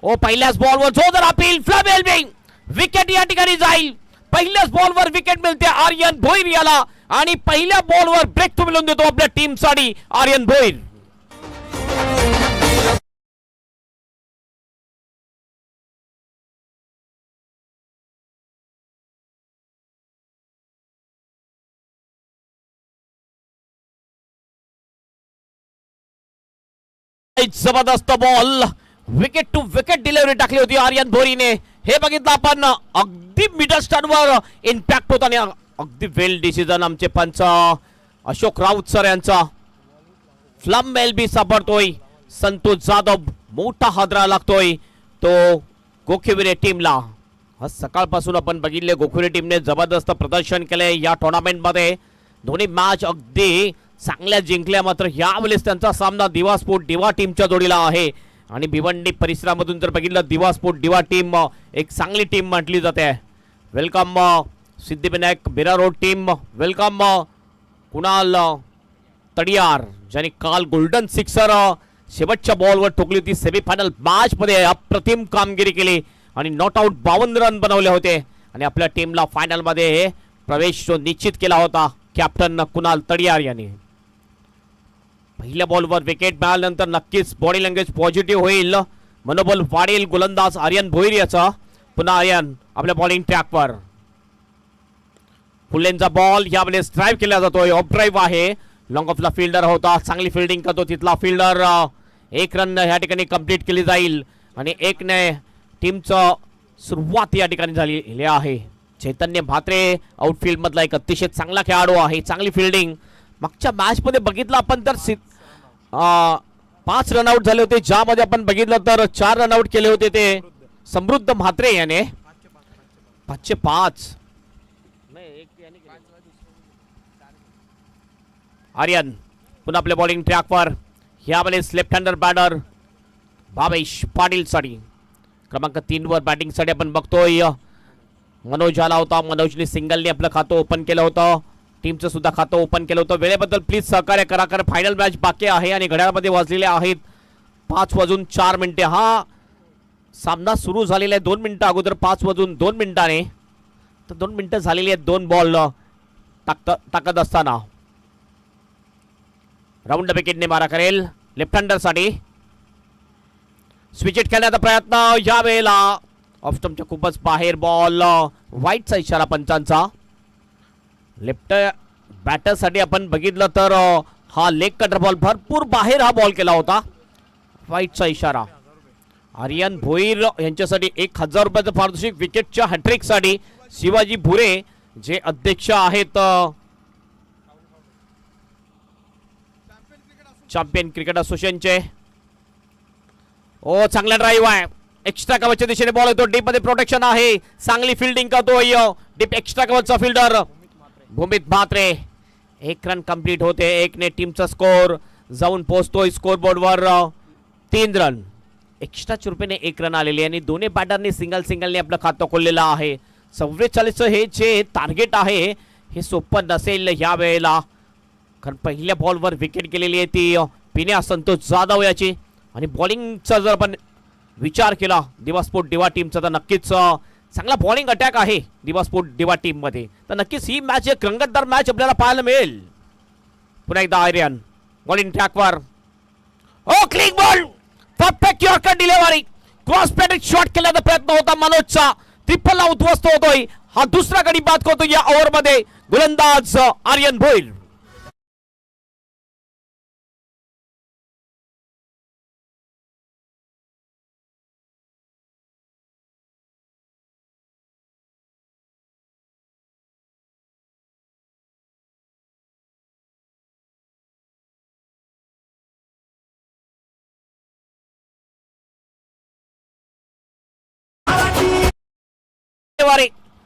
ओ पहिल्याच बॉलवर जोरदार अपील, फ्लॅबेल विकेट या ठिकाणी जाईल. पहिल्याच बॉलवर विकेट मिळते आर्यन भोईर याला आणि पहिल्या बॉलवर ब्रेक थ्रू मिळवून देतो आपल्या टीमसाठी आर्यन भोईर. जबरदस्त ball, wicket to wicket delivery टाकली होती आर्यन भोईरने. हे बघितलं आपण अगदी मिडल स्टंपवर इम्पॅक्ट होता आणि अगदी वेल डिसिजन आमचे पंच अशोक राऊत सर यांचा. फ्लम एलबी सापडतोय संतोष जाधव, मोठा हादरा लागतोय तो गोखिवरे टीमला. आज सकाळपासून आपण बघितले गोखिवरे टीमने जबरदस्त प्रदर्शन केले या टुर्नामेंटमध्ये. दोन्ही मॅच अगदी चांगल्या जिंकल्या, मात्र यावेळेस त्यांचा सामना दिवा स्पोर्ट दिवा टीमच्या जोडीला आहे. आणि भिवंडी परिसरामधून जर बघितलं दिवा स्पोर्ट दिवा टीम एक चांगली टीम म्हटली जाते. वेलकम सिद्धिविनायक बिरा रोड टीम, वेलकम कुणाल तडियार ज्यांनी काल गोल्डन सिक्सर शेवटच्या बॉलवर ठोकली होती. सेमीफायनल मॅचमध्ये अप्रतिम कामगिरी केली आणि नॉट आउट 52 रन बनवले होते आणि आपल्या टीमला फायनलमध्ये प्रवेश निश्चित केला होता कॅप्टन कुणाल तडियार यांनी. पहिल्या बॉलवर विकेट मिळाल्यानंतर नक्कीच बॉडी लँग्वेज पॉझिटिव्ह होईल, मनोबल वाढेल गोलंदाज आर्यन भोईर याचा. पुन्हा आर्यन आपल्या बॉलिंग ट्रॅकवर. फुलेंचा बॉल यावेळेस ड्राईव्ह केला जातोय, ऑफ ड्राईव्ह आहे. लॉंग ऑफला फिल्डर होता, चांगली फिल्डिंग करतो तिथला फिल्डर. 1 रन या ठिकाणी कंप्लीट केली जाईल आणि 1ने टीमचं सुरुवात या ठिकाणी झालेली आहे. चैतन्य म्हात्रे आउटफील्ड मधला एक अतिशय चांगला खेळाडू आहे, चांगली फिल्डिंग. मागच्या मॅच मध्ये बघितलं आपण तर 5 रनआउट झाले होते, ज्यामध्ये आपण बघितलं तर 4 रनआउट केले होते ते समृद्ध म्हात्रे याने. 5/5. आर्यन पुन्हा आपल्या बॉलिंग ट्रॅकवर, यावेळेस left hander batter Bhavesh Patil साठी क्रमांक 3 वर बॅटिंग साठी आपण बघतोय. मनोज आला होता, मनोजने सिंगलने आपलं खातं ओपन केलं होतं, टीमचं सुद्धा खातं ओपन केलं होतं. वेळेबद्दल प्लीज सहकार्य करा, कारण फायनल मॅच बाकी आहे आणि घड्याळामध्ये वाजलेले आहेत 5:04. हा सामना सुरू झालेला आहे 2 मिनिटं अगोदर 5:02 तर 2 मिनिटं झालेली आहेत 2 बॉल टाकत असताना. राऊंड विकेटने मारा करेल लेफ्ट हँडर साठी. स्विच हिट खेळण्याचा प्रयत्न, या वेळेला ऑफ स्टंपच्या खूपच बाहेर बॉल, वाईटचा इशारा पंचांचा. लेफ्ट बॅटर साठी आपण बघितलं तर हा लेग कटर बॉल भरपूर बाहेर हा बॉल केला होता, वाईटचा इशारा. आर्यन भोईर यांच्यासाठी 1000 रुपयाचं पारितोषिक विकेटच्या हॅट्रिक साठी. शिवाजी भुरे जे अध्यक्ष आहेत चॅम्पियन क्रिकेट असोसिएशनचे. ओ चांगला ड्राईव्ह आहे, एक्स्ट्रा कव्हरच्या दिशेने बॉल येतो, डीप मध्ये प्रोटेक्शन आहे, चांगली फिल्डिंग करतोय डीप एक्स्ट्रा कव्हरचा fielder Bhumit Mhatre. 1 run complete होते, 1 ने टीमचा स्कोर जाऊन पोहोचतोय स्कोर बोर्डवर 3 रन. एक्स्ट्राच्या रुपयाने 1 रन आलेले आणि दोन्ही बॅटरने सिंगलने आपलं खातं खोललेलं आहे. 44 हे जे टार्गेट आहे हे सोपं नसेल ह्या वेळेला, कारण पहिल्या बॉलवर विकेट गेलेली आहे ती पिन्या संतोष जाधव याची. आणि बॉलिंगचा जर आपण विचार केला दिवा स्पोर्ट दिवा टीमचा, तर नक्कीच चांगला बॉलिंग अटॅक आहे दिवा स्पोर्ट दिवा टीम मध्ये. तर नक्कीच ही मॅच एक रंगतदार मॅच आपल्याला पाहायला मिळेल. पुन्हा एकदा आर्यन बॉलिंग ट्रॅकवर, ओ क्लिक ball, perfect yorker delivery, cross batted shot केल्याचा प्रयत्न होता मनोजचा, ट्रिपलला उद्ध्वस्त होतोय. हा दुसरा गडी बाद करतो या ओव्हरमध्ये गोलंदाज आर्यन भोईर.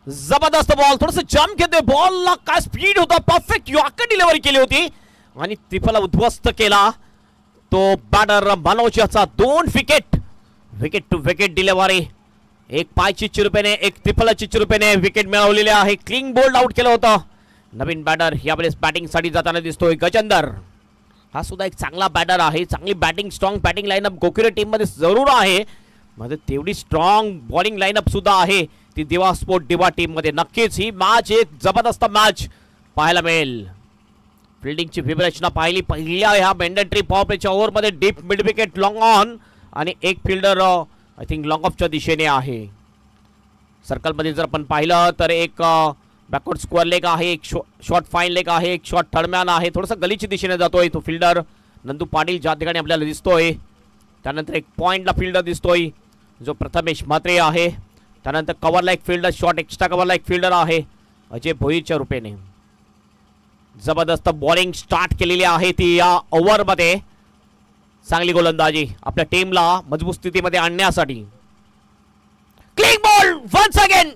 जबरदस्त बॉल, थोडस जम्प घेतोय, बॉलला काय स्पीड होता, परफेक्ट यॉर्कर डिलिव्हरी केली होती आणि ट्रिपलला उद्ध्वस्त केला तो बॅटर मनोज याचा. 2 विकेट टू विकेट डिलिव्हरी, एक पायची चिरुपेने एक ट्रिपल चिरुपेने विकेट मिळवलेले आहे. क्लीन बोल्ड आउट केलं होतं. नवीन बॅटर यावेळेस बॅटिंग साठी जाताना दिसतोय गजेंदर. हा सुद्धा एक चांगला बॅटर आहे, चांगली बॅटिंग स्ट्रॉंग बॅटिंग लाईनअप गोकुरे टीम मध्ये जरूर आहे, मध्ये तेवढी स्ट्रॉंग बॉलिंग लाईनअप सुद्धा आहे ती दिवा स्पोर्ट दिवा टीम मध्ये. नक्कीच ही मॅच एक जबरदस्त मॅच पाहायला मिळेल. फिल्डिंगची व्यूहरचना पाहिली, पहिल्या ह्या मॅन्डेटरी पॉवर प्लेच्या ओव्हर मध्ये deep mid wicket long on आणि एक फिल्डर आय थिंक लॉंग ऑफच्या दिशेने आहे. सर्कल मध्ये जर आपण पाहिलं तर एक बॅकवर्ड स्क्वेअर लेग आहे, एक शॉर्ट फाईन लेग आहे, एक शॉर्ट थर्डमॅन आहे, थोडासा गलीच्या दिशेने जातोय तो फिल्डर नंदू पाटील ज्या ठिकाणी आपल्याला दिसतोय. त्यानंतर एक पॉइंटला फिल्डर दिसतोय जो प्रथमेश म्हात्रे आहे. त्यानंतर कव्हरला एक फिल्डर, शॉर्ट एक्स्ट्रा कव्हरला एक फिल्डर आहे अजय भोईरच्या रूपेने. जबरदस्त बॉलिंग स्टार्ट केलेली आहे ती या ओव्हरमध्ये. चांगली गोलंदाजी आपल्या टीमला मजबूत स्थितीमध्ये आणण्यासाठी. क्लिक ball once again,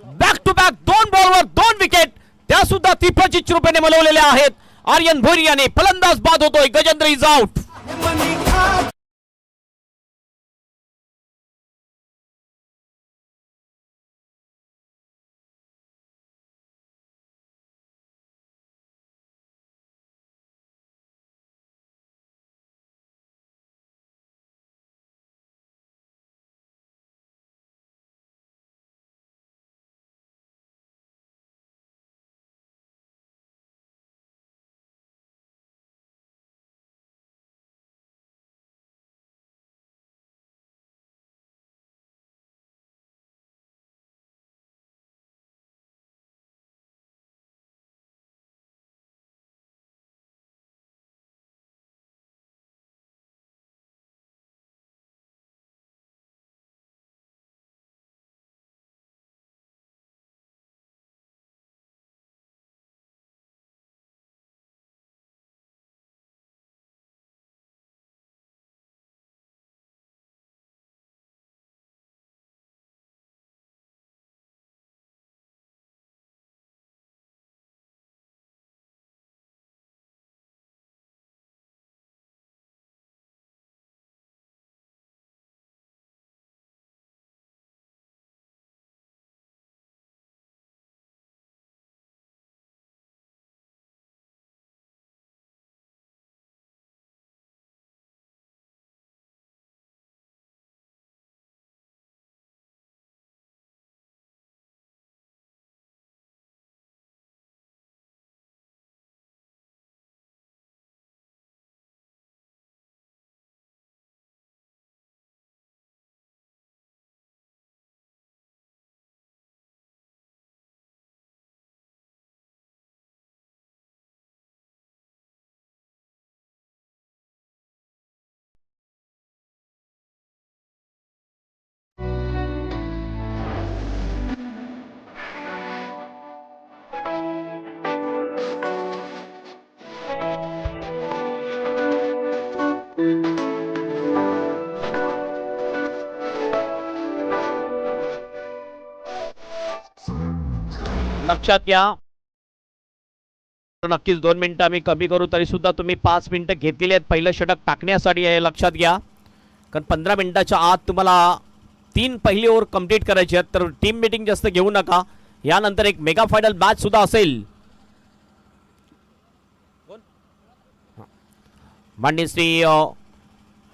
back to back 2 बॉलवर 2 विकेट, त्या सुद्धा त्रिफळची रूपेने मिळवलेल्या आहेत. आर्यन भोईर याने फलंदाज बाद होतोय, गजेंद्र इज आउट. लक्षात घ्या. नक्कीच 2 मिनिटं आम्ही कमी करू तरी सुद्धा तुम्ही 5 मिनिटं घेतलेली आहेत पहिलं षटक टाकण्यासाठी. हे लक्षात घ्या, कारण 15 मिनिटाच्या आत तुम्हाला 3 पहिली ओव्हर कंप्लीट करायची आहेत. तर टीम मीटिंग जास्त घेऊ नका. यानंतर एक मेगा फायनल मॅच सुद्धा असेल. माननीय श्री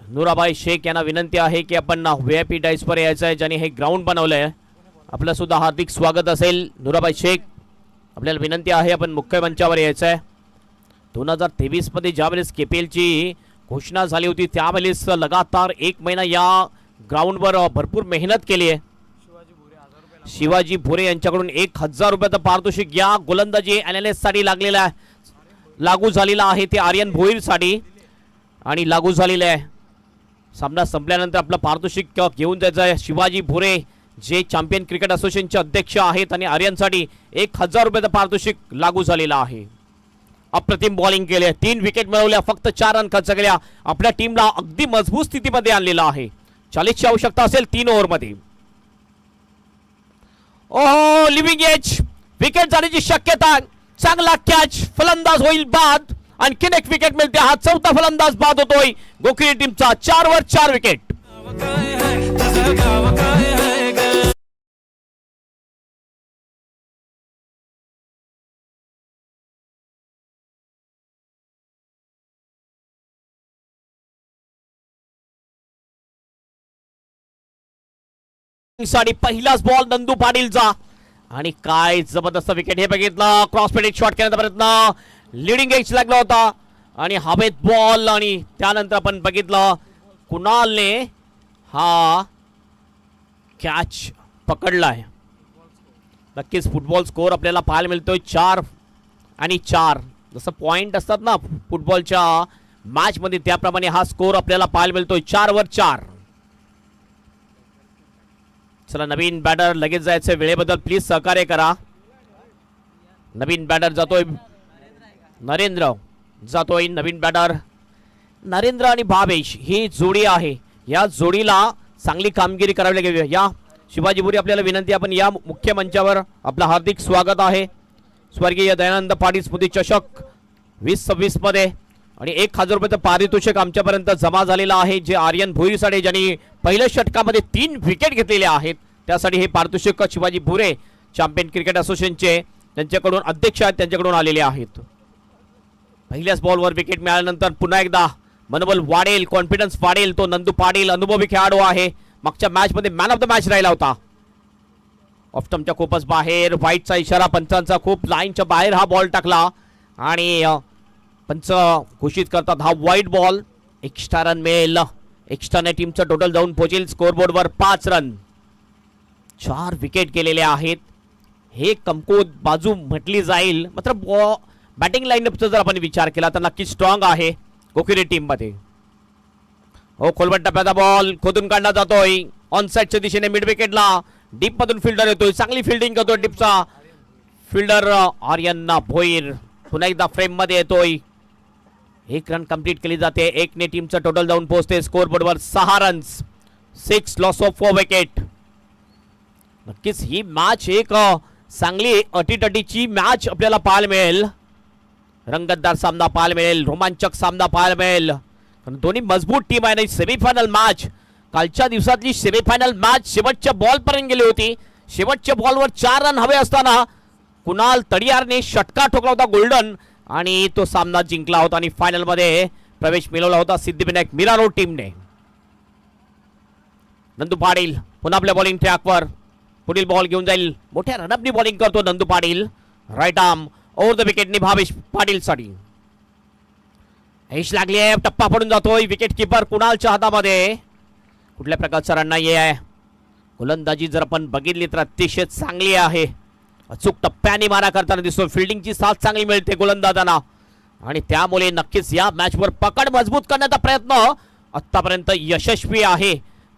नुराबाई शेख यांना विनंती आहे की आपण VIP डाईसवर यायचं आहे, ज्याने हे ग्राउंड बनवलंय. आपलं सुद्धा हार्दिक स्वागत असेल. नुराबाई शेख, आपल्याला विनंती आहे आपण मुख्य मंचावर यायचं आहे. 2023 मध्ये ज्यावेळेस KPLची घोषणा झाली होती त्यावेळेस लगातार 1 महिना या ग्राउंडवर भरपूर मेहनत केली आहे. शिवाजी भोरे यांच्याकडून 1000 रुपयाचं पारितोषिक या गोलंदाजी अनालिस्ट साठी लागू झालेला आहे. ते आर्यन भोईर साठी आणि लागू झालेलं आहे. सामना संपल्यानंतर आपलं पारितोषिक घेऊन जायचं आहे. शिवाजी भोरे जे चॅम्पियन क्रिकेट असोसिएशनचे अध्यक्ष आहेत आणि आर्यनसाठी 1000 रुपयाचं पारितोषिक लागू झालेलं आहे. अप्रतिम बॉलिंग केले, 3 विकेट मिळवल्या, फक्त 4 रन खर्च केल्या. आपल्या टीमला अगदी मजबूत स्थितीमध्ये आणलेला आहे. 40ची आवश्यकता असेल 3 ओव्हरमध्ये. ओहो, लिव्हिंग एज, विकेट जाण्याची शक्यता. चांगला कॅच, फलंदाज होईल बाद. आणखीन एक विकेट मिळते. हा 4था फलंदाज बाद होतोय गोखले टीमचा. 4 वर 4 विकेट. साठी पहिलाच बॉल नंदू पाटीलचा आणि काय जबरदस्त विकेट. हे बघितलं, क्रॉस पेट शॉट करण्याचा प्रयत्न, लिडिंग एज लागला होता आणि हवेत बॉल. आणि त्यानंतर आपण बघितलं कुणालने हा कॅच पकडलाय. नक्कीच फुटबॉल स्कोर आपल्याला पाहायला मिळतोय 4 आणि 4. जसं पॉइंट असतात ना फुटबॉलच्या मॅच मध्ये, त्याप्रमाणे हा स्कोर आपल्याला पाहायला मिळतोय 4 वर 4. चला, नवीन बॅटर लगेच जायचं. वेळेबद्दल प्लीज सहकार्य करा. नवीन बॅटर जातोय नरेंद्र, जातोय नवीन बॅटर नरेंद्र आणि भावेश ही जोडी आहे. या जोडीला चांगली कामगिरी करावी लागेल. या शिवाजी भोरे, आपल्याला विनंती, आपण या मुख्य मंचावर. आपलं हार्दिक स्वागत आहे. स्वर्गीय दयानंद पाटील स्मृती चषक 2026 मध्ये आणि 1000 रुपयाचं पारितोषिक आमच्यापर्यंत जमा झालेलं आहे, जे आर्यन भोईरसाठी ज्यांनी पहिल्या षटकामध्ये 3 विकेट घेतलेल्या आहेत. त्यासाठी हे पारितोषिक शिवाजी भोरे चॅम्पियन क्रिकेट असोसिएशनचे त्यांच्याकडून अध्यक्ष आहेत, त्यांच्याकडून आलेले आहेत. पहिल्याच बॉलवर विकेट मिळाल्यानंतर पुन्हा एकदा मनोबल वाढेल, कॉन्फिडन्स वाढेल. तो नंदू पाटील अनुभवी खेळाडू आहे. मागच्या मॅच मध्ये मॅन ऑफ द मॅच राहिला होता. ऑफ स्टंपच्या खूपच बाहेर, व्हाईटचा इशारा पंचांचा. खूप लाईनच्या बाहेर हा बॉल टाकला आणि पंच घोषित करतात हा वाईट बॉल. एक्स्ट्रा रन मिळेल. एक्स्ट्राने टीमचं टोटल जाऊन पोहोचेल स्कोरबोर्डवर 5 रन. 4 विकेट गेलेले आहेत. हे कमकुवत बाजू म्हटली जाईल. मात्र बॅटिंग लाईनअपचा जर आपण विचार केला तर नक्की स्ट्रॉंग आहे कोकिरे टीम मध्ये. हो, खोलवट टप्प्याचा बॉल खोदून काढला जातोय ऑन साइडच्या दिशेने मिड विकेटला. डीप मधून फिल्डर येतोय, चांगली फिल्डिंग करतोय डीपचा फिल्डर आर्यन भोईर. पुन्हा एकदा फ्रेम मध्ये येतोय. 1 रन कंप्लीट केली जाते. 1 ने टीमचं टोटल जाऊन पोहोचते स्कोरबोर्डवर 6 रन्स, 6 लॉस ऑफ 4 विकेट. नक्कीच ही मॅच एक चांगली अटीतटीची मॅच आपल्याला पाहायला मिळेल. रंगतदार सामना पाहायला मिळेल, रोमांचक सामना पाहायला मिळेल. दोन्ही मजबूत टीम आहे. सेमीफायनल मॅच, कालच्या दिवसातली सेमीफायनल मॅच शेवटच्या बॉल पर्यंत गेली होती. शेवटच्या बॉलवर 4 रन हवे असताना कुणाल तडियारने षटका ठोकला होता गोल्डन आणि तो सामना जिंकला होता आणि फायनल मध्ये प्रवेश मिळवला होता सिद्धिविनायक मिरारो टीमने. नंदू पाटील पुन्हा आपल्या बॉलिंग ट्रॅकवर. पुढील बॉल घेऊन जाईल. मोठ्या रनअपनी बॉलिंग करतो Nandu Patil. Right arm over the विकेटने भावेश पाटील साठी. ऐश लागली आहे, टप्पा पडून जातोय. विकेट किपर कुणालच्या हातामध्ये. कुठल्या प्रकारचा रन नाही आहे. गोलंदाजी जर आपण बघितली तर अतिशय चांगली आहे. अचूक टप्प्याने मारा करताना दिसतो. फिल्डिंगची साथ चांगली मिळते गोलंदाजांना आणि त्यामुळे नक्कीच या मॅचवर पकड मजबूत करण्याचा प्रयत्न आतापर्यंत यशस्वी आहे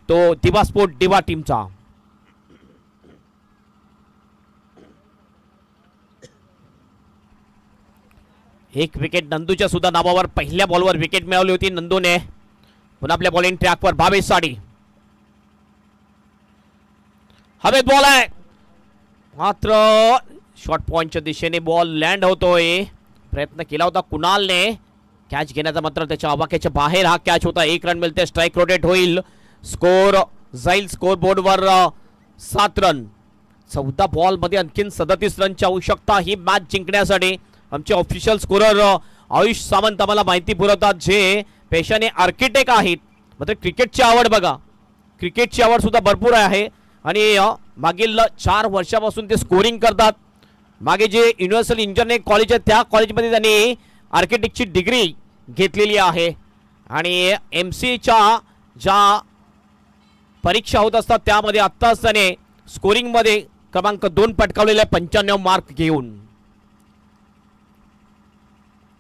तो दिवा स्पोर्ट दिवा टीमचा. एक विकेट नंदूच्या सुद्धा नावावर पहिल्या बॉलवर विकेट मिळवली होती नंदूने. पुन्हा आपल्या बॉलिंग ट्रॅकवर भावेश साठी. हवेत बॉल आहे मात्र शॉर्ट पॉइंटच्या दिशेने बॉल लँड होतोय. प्रयत्न केला होता कुणालने कॅच घेण्याचा, मात्र त्याच्या आवाक्याच्या बाहेर हा कॅच होता. 1 रन मिळते. स्ट्राईक रोटेट होईल. स्कोर जाईल स्कोर बोर्डवर 7 रन. 14 बॉल मध्ये आणखीन 37 रनची आवश्यकता ही मॅच जिंकण्यासाठी. आमचे ऑफिशियल स्कोरर आयुष सावंत आम्हाला माहिती पुरवतात, जे पेशाने आर्किटेक्ट आहेत. मात्र क्रिकेटची आवड बघा, क्रिकेटची आवड सुद्धा भरपूर आहे आणि मागील 4 वर्षापासून ते स्कोरिंग करतात. मागे जे युनिव्हर्सल इंजिनिअरिंग कॉलेज आहे त्या कॉलेजमध्ये त्यांनी आर्किटेक्टची डिग्री घेतलेली आहे आणि MCAच्या ज्या परीक्षा होत असतात त्यामध्ये आत्ताच त्याने स्कोरिंगमध्ये क्रमांक 2 पटकावलेला 95 मार्क घेऊन.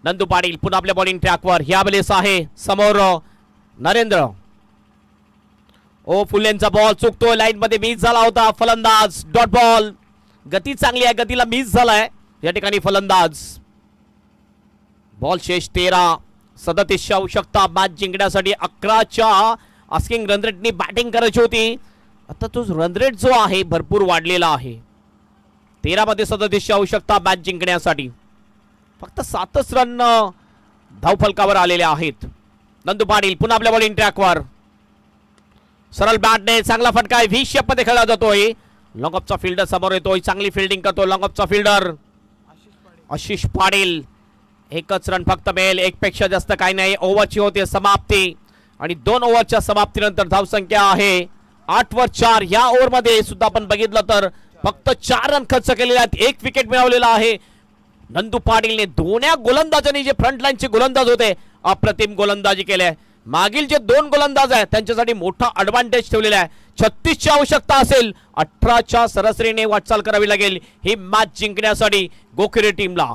नंदू पाटील पुन्हा आपल्या बॉलिंग ट्रॅकवर. ह्या वेळेस आहे समोर नरेंद्र. फुलेंचा बॉल चुकतो. लाईन मध्ये मिस झाला होता. फलंदाज डॉट बॉल. गती चांगली आहे, गतीला मिस झालाय या ठिकाणी फलंदाज. बॉल शेष 13. 37ची आवश्यकता मॅच जिंकण्यासाठी. 11च्या आस्किंग रन रेटनी बॅटिंग करायची होती. आता तो रन रेट जो आहे भरपूर वाढलेला आहे. 13 मध्ये 37ची आवश्यकता मॅच जिंकण्यासाठी. फक्त 7च रन धावफलकावर आलेले आहेत. नंदू पाटील पुन्हा आपल्या बॉलिंग ट्रॅकवर. सरळ बॅटने चांगला फटका आहे. व्ही शेप मध्ये खेळला जातोय. लॉंग ऑफचा फिल्डर समोर येतोय. चांगली फिल्डिंग करतो लॉंग ऑफचा फिल्डर आशिष पाटील. 1च रन फक्त मिळेल. 1 पेक्षा जास्त काही नाही. ओव्हरची होते समाप्ती आणि 2 ओव्हरच्या समाप्तीनंतर धावसंख्या आहे 8 वर 4. या ओव्हरमध्ये सुद्धा आपण बघितलं तर फक्त 4 रन खर्च केलेले आहेत. 1 विकेट मिळवलेला आहे नंदू पाटीलने. दोन्ही गोलंदाजांनी जे फ्रंट लाईनचे गोलंदाज होते अप्रतिम गोलंदाजी केली आहे. मागील जे 2 गोलंदाज आहेत त्यांच्यासाठी मोठा ॲडव्हान्टेज ठेवलेला आहे. 36ची आवश्यकता असेल. 18च्या सरासरीने वाटचाल करावी लागेल ही मॅच जिंकण्यासाठी गोखरे टीमला.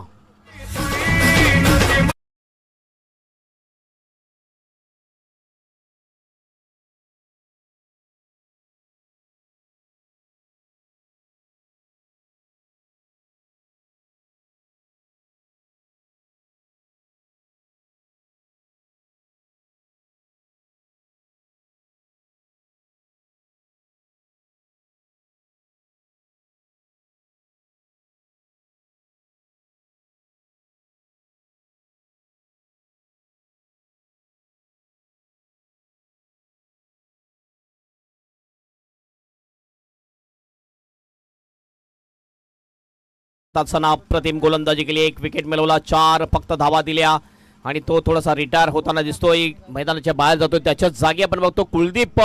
अप्रतिम गोलंदाजी केली. 1 विकेट मिळवला. 4 फक्त धावा दिल्या आणि तो थोडासा रिटायर होताना दिसतोय. मैदानाच्या बाहेर जातोय. त्याच्याच जागी आपण बघतो कुलदीप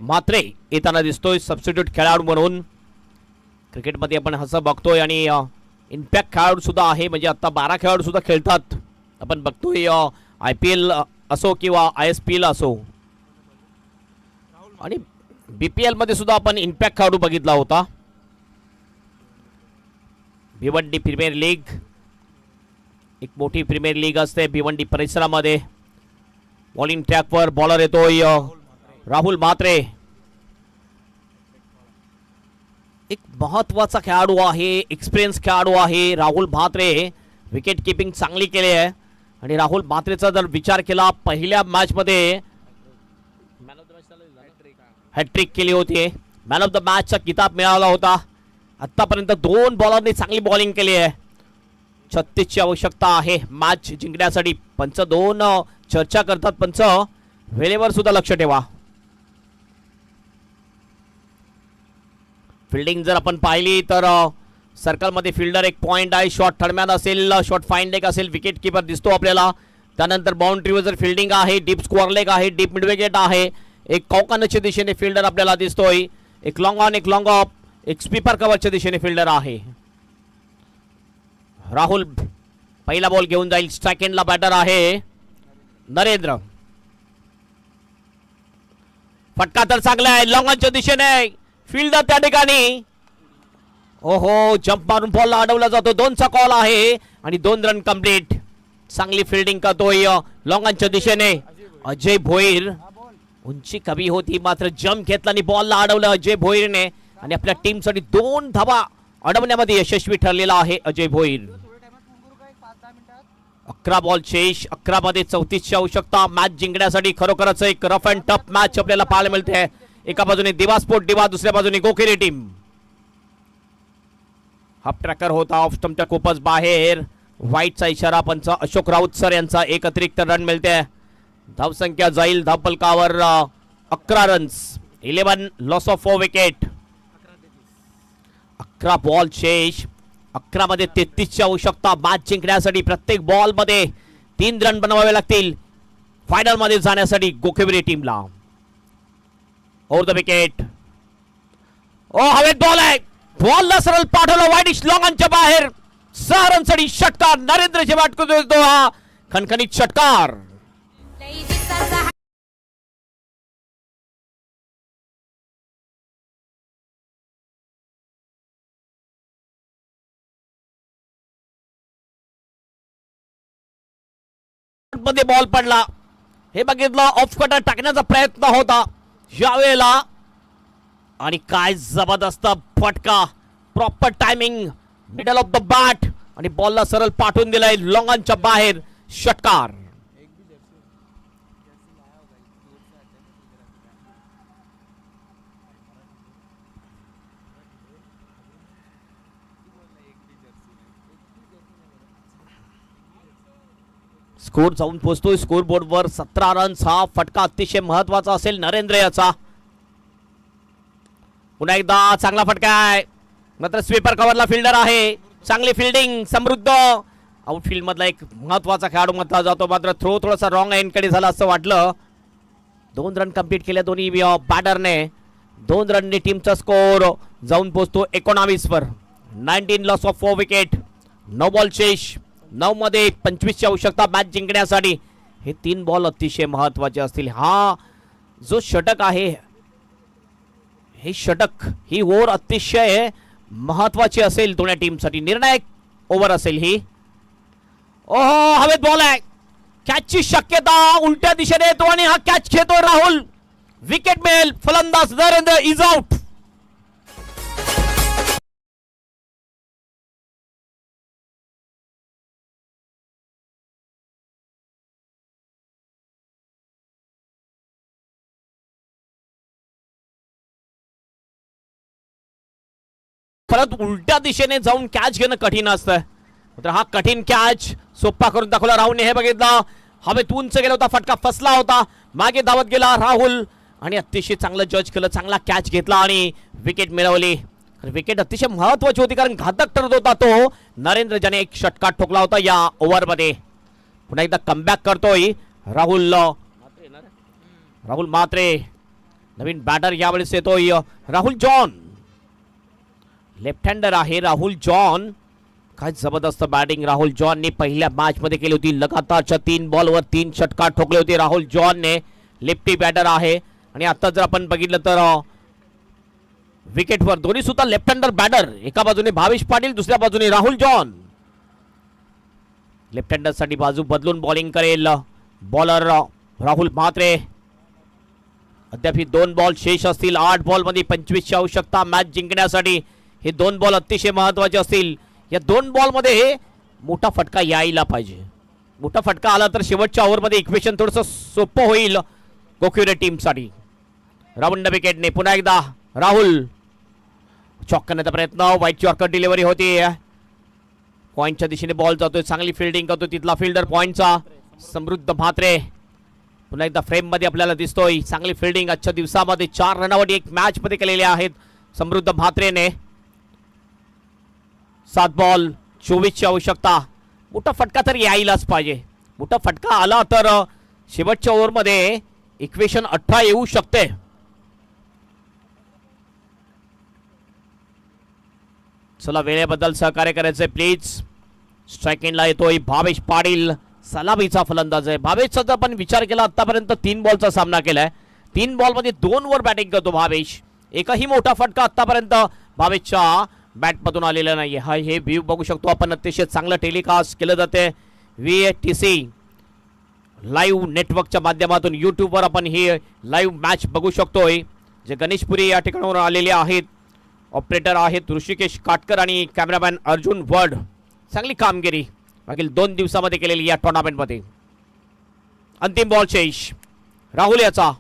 म्हात्रे येताना दिसतोय सबस्टिट्यूट खेळाडू म्हणून. क्रिकेटमध्ये आपण असं बघतोय आणि इम्पॅक्ट खेळाडू सुद्धा आहे. म्हणजे आता 12 खेळाडू सुद्धा खेळतात. आपण बघतोय IPL असो किंवा ISPL असो आणि BPL मध्ये सुद्धा आपण इम्पॅक्ट खेळाडू बघितला होता. भिवंडी प्रीमियर लीग एक मोठी प्रीमियर लीग असते भिवंडी परिसरामध्ये. बॉलिंग ट्रॅकवर बॉलर येतोय राहुल म्हात्रे. एक महत्वाचा खेळाडू आहे, एक्सपिरियन्स खेळाडू आहे राहुल म्हात्रे. विकेट किपिंग चांगली केली आहे आणि राहुल म्हात्रेचा जर विचार केला पहिल्या मॅच मध्ये हॅट्रिक केली होती. मॅन ऑफ द मॅचचा किताब मिळाला होता. आतापर्यंत 2 बॉलरनी चांगली बॉलिंग केली आहे. 36ची आवश्यकता आहे मॅच जिंकण्यासाठी. पंच 2 चर्चा करतात. पंच वेळेवर सुद्धा लक्ष ठेवा. फिल्डिंग जर आपण पाहिली तर सर्कलमध्ये फिल्डर 1 पॉइंट आहे. शॉर्ट थर्डमॅन असेल, शॉर्ट फाईन लेग असेल, विकेट किपर दिसतो आपल्याला. त्यानंतर बाउंड्रीवर जर फिल्डिंग आहे, डीप स्क्वेअर लेग आहे, डीप मिड विकेट आहे. एक कौकानच्या दिशेने फिल्डर आपल्याला दिसतोय. एक लॉंग ऑन, एक लॉंग ऑफ, एक स्वीपर कव्हरच्या दिशेने फिल्डर आहे. राहुल पहिला बॉल घेऊन जाईल. स्ट्राइक एंडला बॅटर आहे नरेंद्र. फटका तर चांगला आहे लॉंग ऑनच्या दिशेने. फिल्डर त्या ठिकाणी ओहो जंप मारून बॉलला अडवला जातो. 2चा कॉल आहे आणि 2 रन कंप्लीट. चांगली फिल्डिंग करतोय लॉंग ऑनच्या दिशेने अजय भोईर. उंची कमी होती मात्र जंप घेतला आणि बॉलला अडवलं अजय भोईरने आणि आपल्या टीमसाठी 2 धावा अडवण्यामध्ये यशस्वी ठरलेला आहे अजय भोईर. 11 बॉल शेष. 11 मध्ये 34ची आवश्यकता मॅच जिंकण्यासाठी. खरोखरच एक रफ अँड टफ मॅच आपल्याला पाहायला मिळते. एका बाजूने दिवा स्पोर्ट दिवा, दुसऱ्या बाजूने गोखेरे टीम. हाफ ट्रॅकर होता ऑफ स्टंपच्या खूपच बाहेर. वाईटचा इशारा पंच अशोक राऊत सर यांचा. एक अतिरिक्त रन मिळते. धावसंख्या जाईल धावफलकावर 11 runs. 11 loss of 4 wicket. 11 ball शेष. 11 मध्ये 33ची आवश्यकता मॅच जिंकण्यासाठी. प्रत्येक बॉल मध्ये 3 रन बनवावे लागतील फायनल मध्ये जाण्यासाठी गोखेबरी टीमला. Over the wicket. ओ हवेत बॉल आहे. बॉलला सरळ पाठवलं वाईडिश लॉंगांच्या बाहेर. 6 रनसाठी षटकार. नरेंद्रची वाट करतो हा खणखणीत षटकार. मध्ये बॉल पडला. हे बघितलं ऑफ कटर टाकण्याचा प्रयत्न होता यावेळेला. आणि काय जबरदस्त फटका. Proper timing middle of the bat आणि बॉलला सरळ पाठवून दिलाय लॉंगांच्या बाहेर. षटकार. स्कोर जाऊन पोहोचतोय स्कोर बोर्डवर 17 रन्स. हा फटका अतिशय महत्वाचा असेल नरेंद्र याचा. पुन्हा एकदा चांगला फटका आहे. मात्र स्वीपर कव्हरला फिल्डर आहे. चांगली फिल्डिंग. समृद्ध आउटफील्ड मधला एक महत्वाचा खेळाडू म्हटला जातो. मात्र थ्रो थोडासा रॉंग एंड कडे झाला असं वाटलं. 2 रन कंप्लीट केले दोन्ही बॅटरने. 2 रनने टीमचा स्कोर जाऊन पोहोचतो 19 वर. 19 लॉस ऑफ 4 विकेट. 9 बॉल शेष. 9 मध्ये 25ची आवश्यकता मॅच जिंकण्यासाठी. हे 3 बॉल अतिशय महत्वाचे असतील. हा जो षटक आहे हे षटक ही ओव्हर अतिशय महत्वाची असेल दोन्ही टीमसाठी. निर्णायक ओव्हर असेल ही. ओहो हवेत बॉल आहे. कॅचची शक्यता उलट्या दिशेने येतो आणि हा कॅच घेतो राहुल. विकेट मिळेल. फलंदाज नरेंद्र इज आउट. परत उलट्या दिशेने जाऊन कॅच घेणं कठीण असतं. तर हा कठीण कॅच सोपा करून दाखवला राहुलने. हे बघितलं हवेत उंच गेला होता. फटका फसला होता. मागे धावत गेला राहुल आणि अतिशय चांगलं जज केलं. चांगला कॅच घेतला आणि विकेट मिळवली. विकेट अतिशय महत्वाची होती कारण घातक ठरत होता तो. नरेंद्र ज्याने एक षटकार ठोकला होता या ओव्हर मध्ये. पुन्हा एकदा कमबॅक करतोय राहुल. राहुल म्हात्रे नवीन बॅटर यावेळेस येतोय. राहुल जॉन लेफ्ट हँडर आहे. राहुल जॉन काय जबरदस्त बॅटिंग राहुल जॉनने पहिल्या मॅच मध्ये केली होती. लगातारच्या 3 बॉलवर 3 षटकार ठोकले होते राहुल जॉनने. लेफ्टी बॅटर आहे आणि आता जर आपण बघितलं तर विकेटवर दोन्ही सुद्धा लेफ्ट हँडर बॅटर. एका बाजूने भावेश पाटील दुसऱ्या बाजूने राहुल जॉन. लेफ्ट हँडर साठी बाजू बदलून बॉलिंग करेल बॉलर राहुल म्हात्रे. अद्याप 2 बॉल शेष असतील. 8 बॉल मध्ये 25ची आवश्यकता मॅच जिंकण्यासाठी. हे 2 बॉल अतिशय महत्वाचे असतील. या 2 बॉल मध्ये मोठा फटका यायला पाहिजे. मोठा फटका आला तर शेवटच्या ओव्हरमध्ये इक्वेशन थोडंसं सोपं होईल गोखेबरी टीमसाठी. राऊंड विकेटने पुन्हा एकदा राहुल चॉक करण्याचा प्रयत्न. वाईट यॉर्कर डिलिव्हरी होती. पॉइंटच्या दिशेने बॉल जातोय. चांगली फिल्डिंग करतो तिथला फिल्डर पॉइंटचा समृद्ध म्हात्रे. पुन्हा एकदा फ्रेम मध्ये आपल्याला दिसतोय. चांगली फिल्डिंग आजच्या दिवसामध्ये 4 रनावटी एक मॅच मध्ये केलेले आहेत समृद्ध म्हात्रेने. 7 बॉल 24ची आवश्यकता. मोठा फटका तर यायलाच पाहिजे. मोठा फटका आला तर शेवटच्या ओव्हरमध्ये इक्वेशन 18 येऊ शकते. चला वेळेबद्दल सहकार्य करायचंय प्लीज. स्ट्रायकिंगला येतोय भावेश पाटील. सलामीचा फलंदाज आहे. भावेशचा जर आपण विचार केला आतापर्यंत 3 बॉलचा सामना केलाय. 3 बॉलमध्ये 2 वर बॅटिंग करतो भावेश. एकही मोठा फटका आतापर्यंत भावेशच्या बॅटमधून आलेला नाही. हा हे व्ह्यू बघू शकतो आपण. अतिशय चांगलं टेलिकास्ट केलं जाते VATC लाईव्ह नेटवर्कच्या माध्यमातून. यूट्यूबवर आपण ही लाईव्ह मॅच बघू शकतोय. जे गणेशपुरी या ठिकाणावर आलेले आहेत. ऑपरेटर आहेत ऋषिकेश काटकर आणि कॅमेरामॅन अर्जुन वर्ड. चांगली कामगिरी मागील 2 दिवसामध्ये केलेली या टुर्नामेंटमध्ये. अंतिम बॉल शेष. राहुल याचा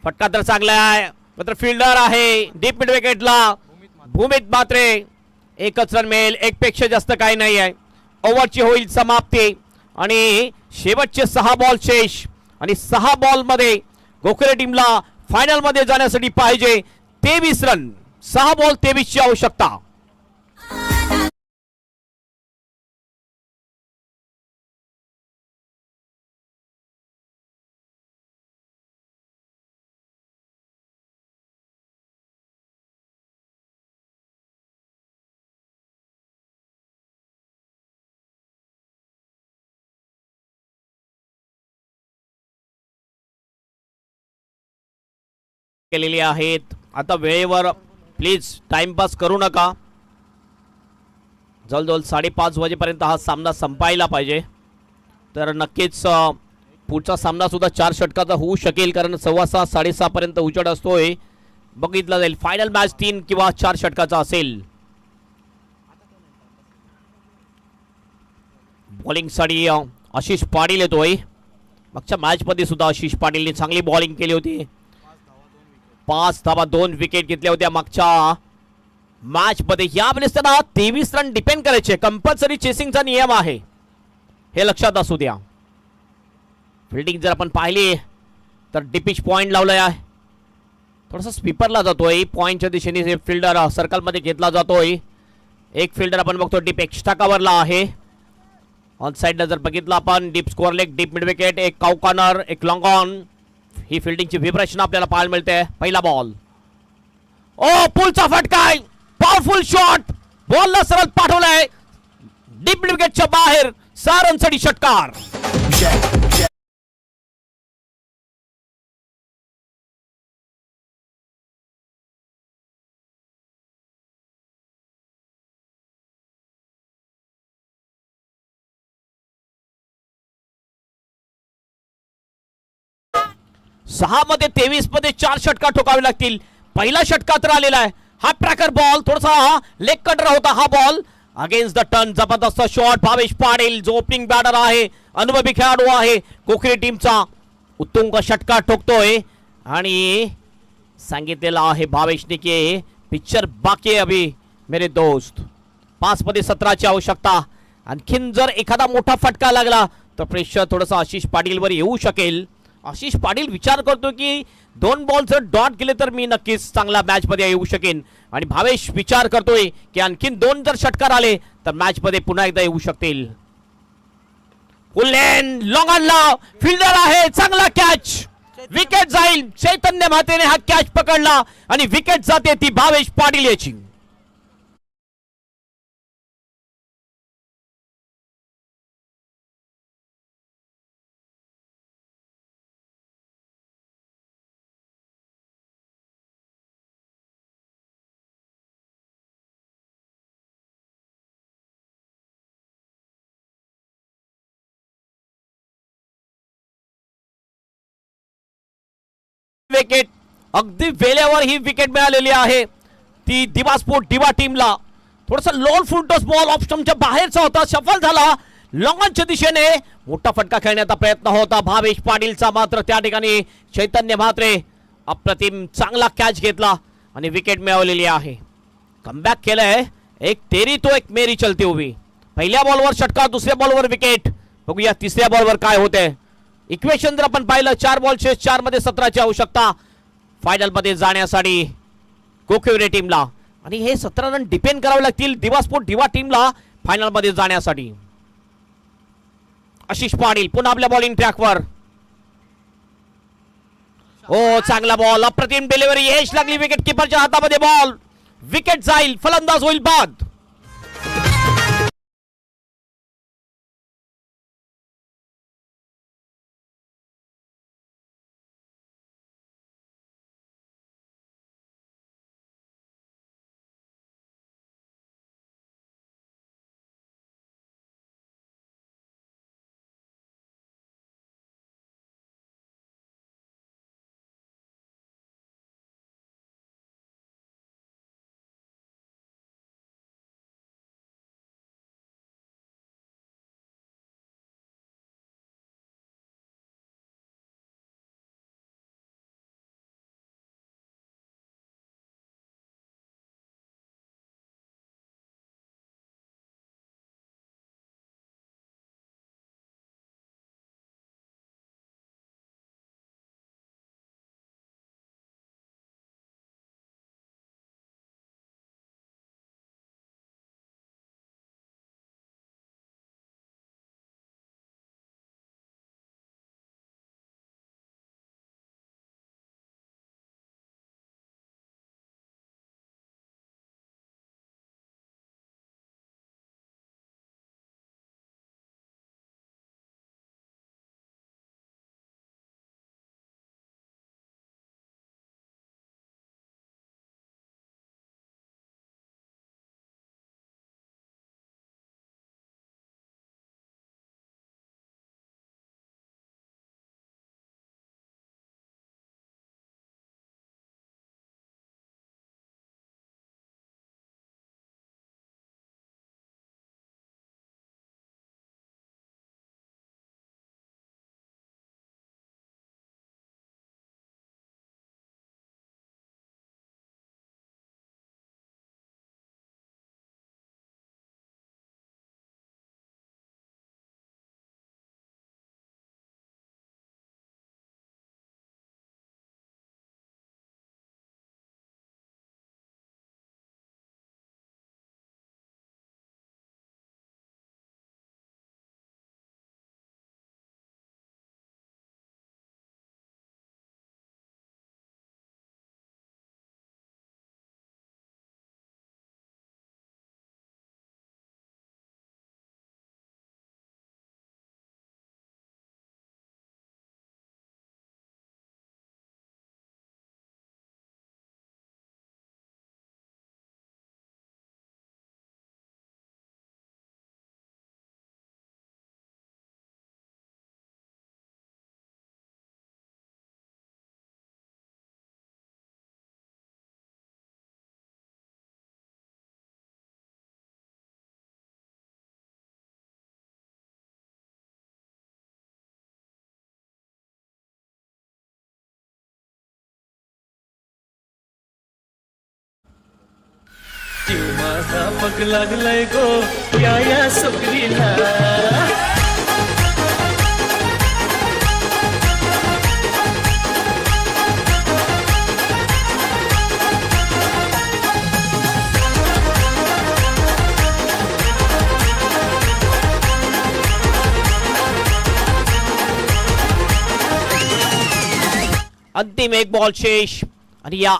फटका तर चांगला आहे. मात्र फिल्डर आहे डीप मिड विकेटला. भूमीत मात्र एकच रन मिळेल, एक पेक्षा जास्त काही नाही आहे. ओव्हरची होईल समाप्ती आणि शेवटचे 6 बॉल शेष आणि 6 बॉल मध्ये गोखले टीमला फायनल मध्ये जाण्यासाठी पाहिजे 23 रन. 6 बॉल 23 ची आवश्यकता. केलेली आहेत. आता वेळेवर प्लीज टाइमपास करू नका. जवळजवळ 5:30 वाजेपर्यंत हा सामना संपायला पाहिजे. तर नक्कीच पुढचा सामना सुद्धा 4 षटकाचा होऊ शकेल, कारण 6:15 6:30 पर्यंत उजेड असतोय. बघितला जाईल फायनल मॅच 3 किंवा 4 षटकाचा असेल. बॉलिंग साठी आशिष पाटील येतोय. मागच्या मॅच मध्ये सुद्धा आशिष पाटीलने चांगली बॉलिंग केली होती. 5 धावा 2 विकेट घेतल्या होत्या मागच्या मॅच मध्ये. यावेळेस त्यांना 23 रन डिपेंड करायचे. कंपल्सरी चेसिंगचा नियम आहे, हे लक्षात असू द्या. फिल्डिंग जर आपण पाहिली तर डीपिच पॉइंट लावलाय आहे. थोडासा स्वीपरला जातोय पॉइंटच्या दिशेने. फिल्डर सर्कल मध्ये घेतला जातोय. एक फिल्डर आपण बघतो डीप एक्स्ट्रा कव्हरला आहे. ऑन साइडला जर बघितलं आपण deep score leg, deep mid wicket, एक काउ कॉर्नर, एक लॉंग ऑन. ही फिल्डिंगची व्हिब्रेशन आपल्याला पाहायला मिळते. पहिला बॉल, ओ पुलचा फटका, पॉवरफुल शॉट, बॉलला सरळ पाठवलाय डीप मिड विकेटच्या बाहेर. 6 रनसाठी षटकार. सहा मध्ये 23 मध्ये 4 षटकार ठोकावे लागतील. पहिला षटका तर आलेला आहे. हा ट्रॅकर बॉल थोडासा लेग कटर होता. हा बॉल अगेन्स्ट द टर्न, जबरदस्त शॉट. भावेश पाटील जो ओपनिंग बॅटर आहे, अनुभवी खेळाडू आहे, कोकरे टीमचा उत्तुंग षटकार ठोकतोय. आणि सांगितलेलं आहे भावेशने की पिक्चर बाकी आहे अभि मेरे दोस्त. 5 मध्ये 17 आवश्यकता. आणखीन जर एखादा मोठा फटका लागला तर प्रेशर थोडंसं आशिष पाटीलवर येऊ शकेल. आशिष पाटील विचार करतो की 2 बॉल जर डॉट गेले तर मी नक्कीच चांगला मॅच मध्ये येऊ शकेन. आणि भावेश विचार करतोय की आणखीन 2 जर षटकार आले तर मॅच मध्ये पुन्हा एकदा येऊ शकतील. फुलेन लॉंगॉनला फिल्डर आहे, चांगला कॅच, विकेट जाईल. चैतन्य म्हात्रेने हा कॅच पकडला आणि विकेट जाते ती भावेश पाटील याची. विकेट अगदी वेळेवर ही विकेट मिळालेली आहे. ती दिवा स्पोर्ट दिवा टीमला. थोडासा लोन फुलटॉस बॉल ऑप्शनच्या बाहेरचा होता, सफल झाला. लॉंगॉनच्या दिशेने मोठा फटका खेळण्याचा प्रयत्न होता भावेश पाटीलचा, मात्र त्या ठिकाणी चैतन्य म्हात्रे अप्रतिम चांगला कॅच घेतला आणि विकेट मिळवलेली आहे. कमबॅक केलंय. एक तेरी तो एक मेरी चलती उभी. पहिल्या बॉलवर षटकार, दुसऱ्या बॉलवर विकेट. बघूया तिसऱ्या बॉलवर काय होते. इक्वेशन जर आपण पाहिलं 4 बॉल शेष, 4 मध्ये 17 आवश्यकता फायनल मध्ये जाण्यासाठी कोकिवरे टीमला. आणि हे 17 रन डिपेंड करावे लागतील दिवा स्पोर्ट दिवा टीमला फायनल मध्ये जाण्यासाठी. आशिष पाटील पुन्हा आपल्या बॉलिंग ट्रॅकवर. हो चांगला बॉल, अप्रतिम डिलिव्हरी, यश लागली विकेट किपरच्या हातामध्ये. बॉल विकेट जाईल, फलंदाज होईल बाद. जीव माझा पग लागलाय गो या सुकरीला. अंतिम एक बॉल शेष आणि या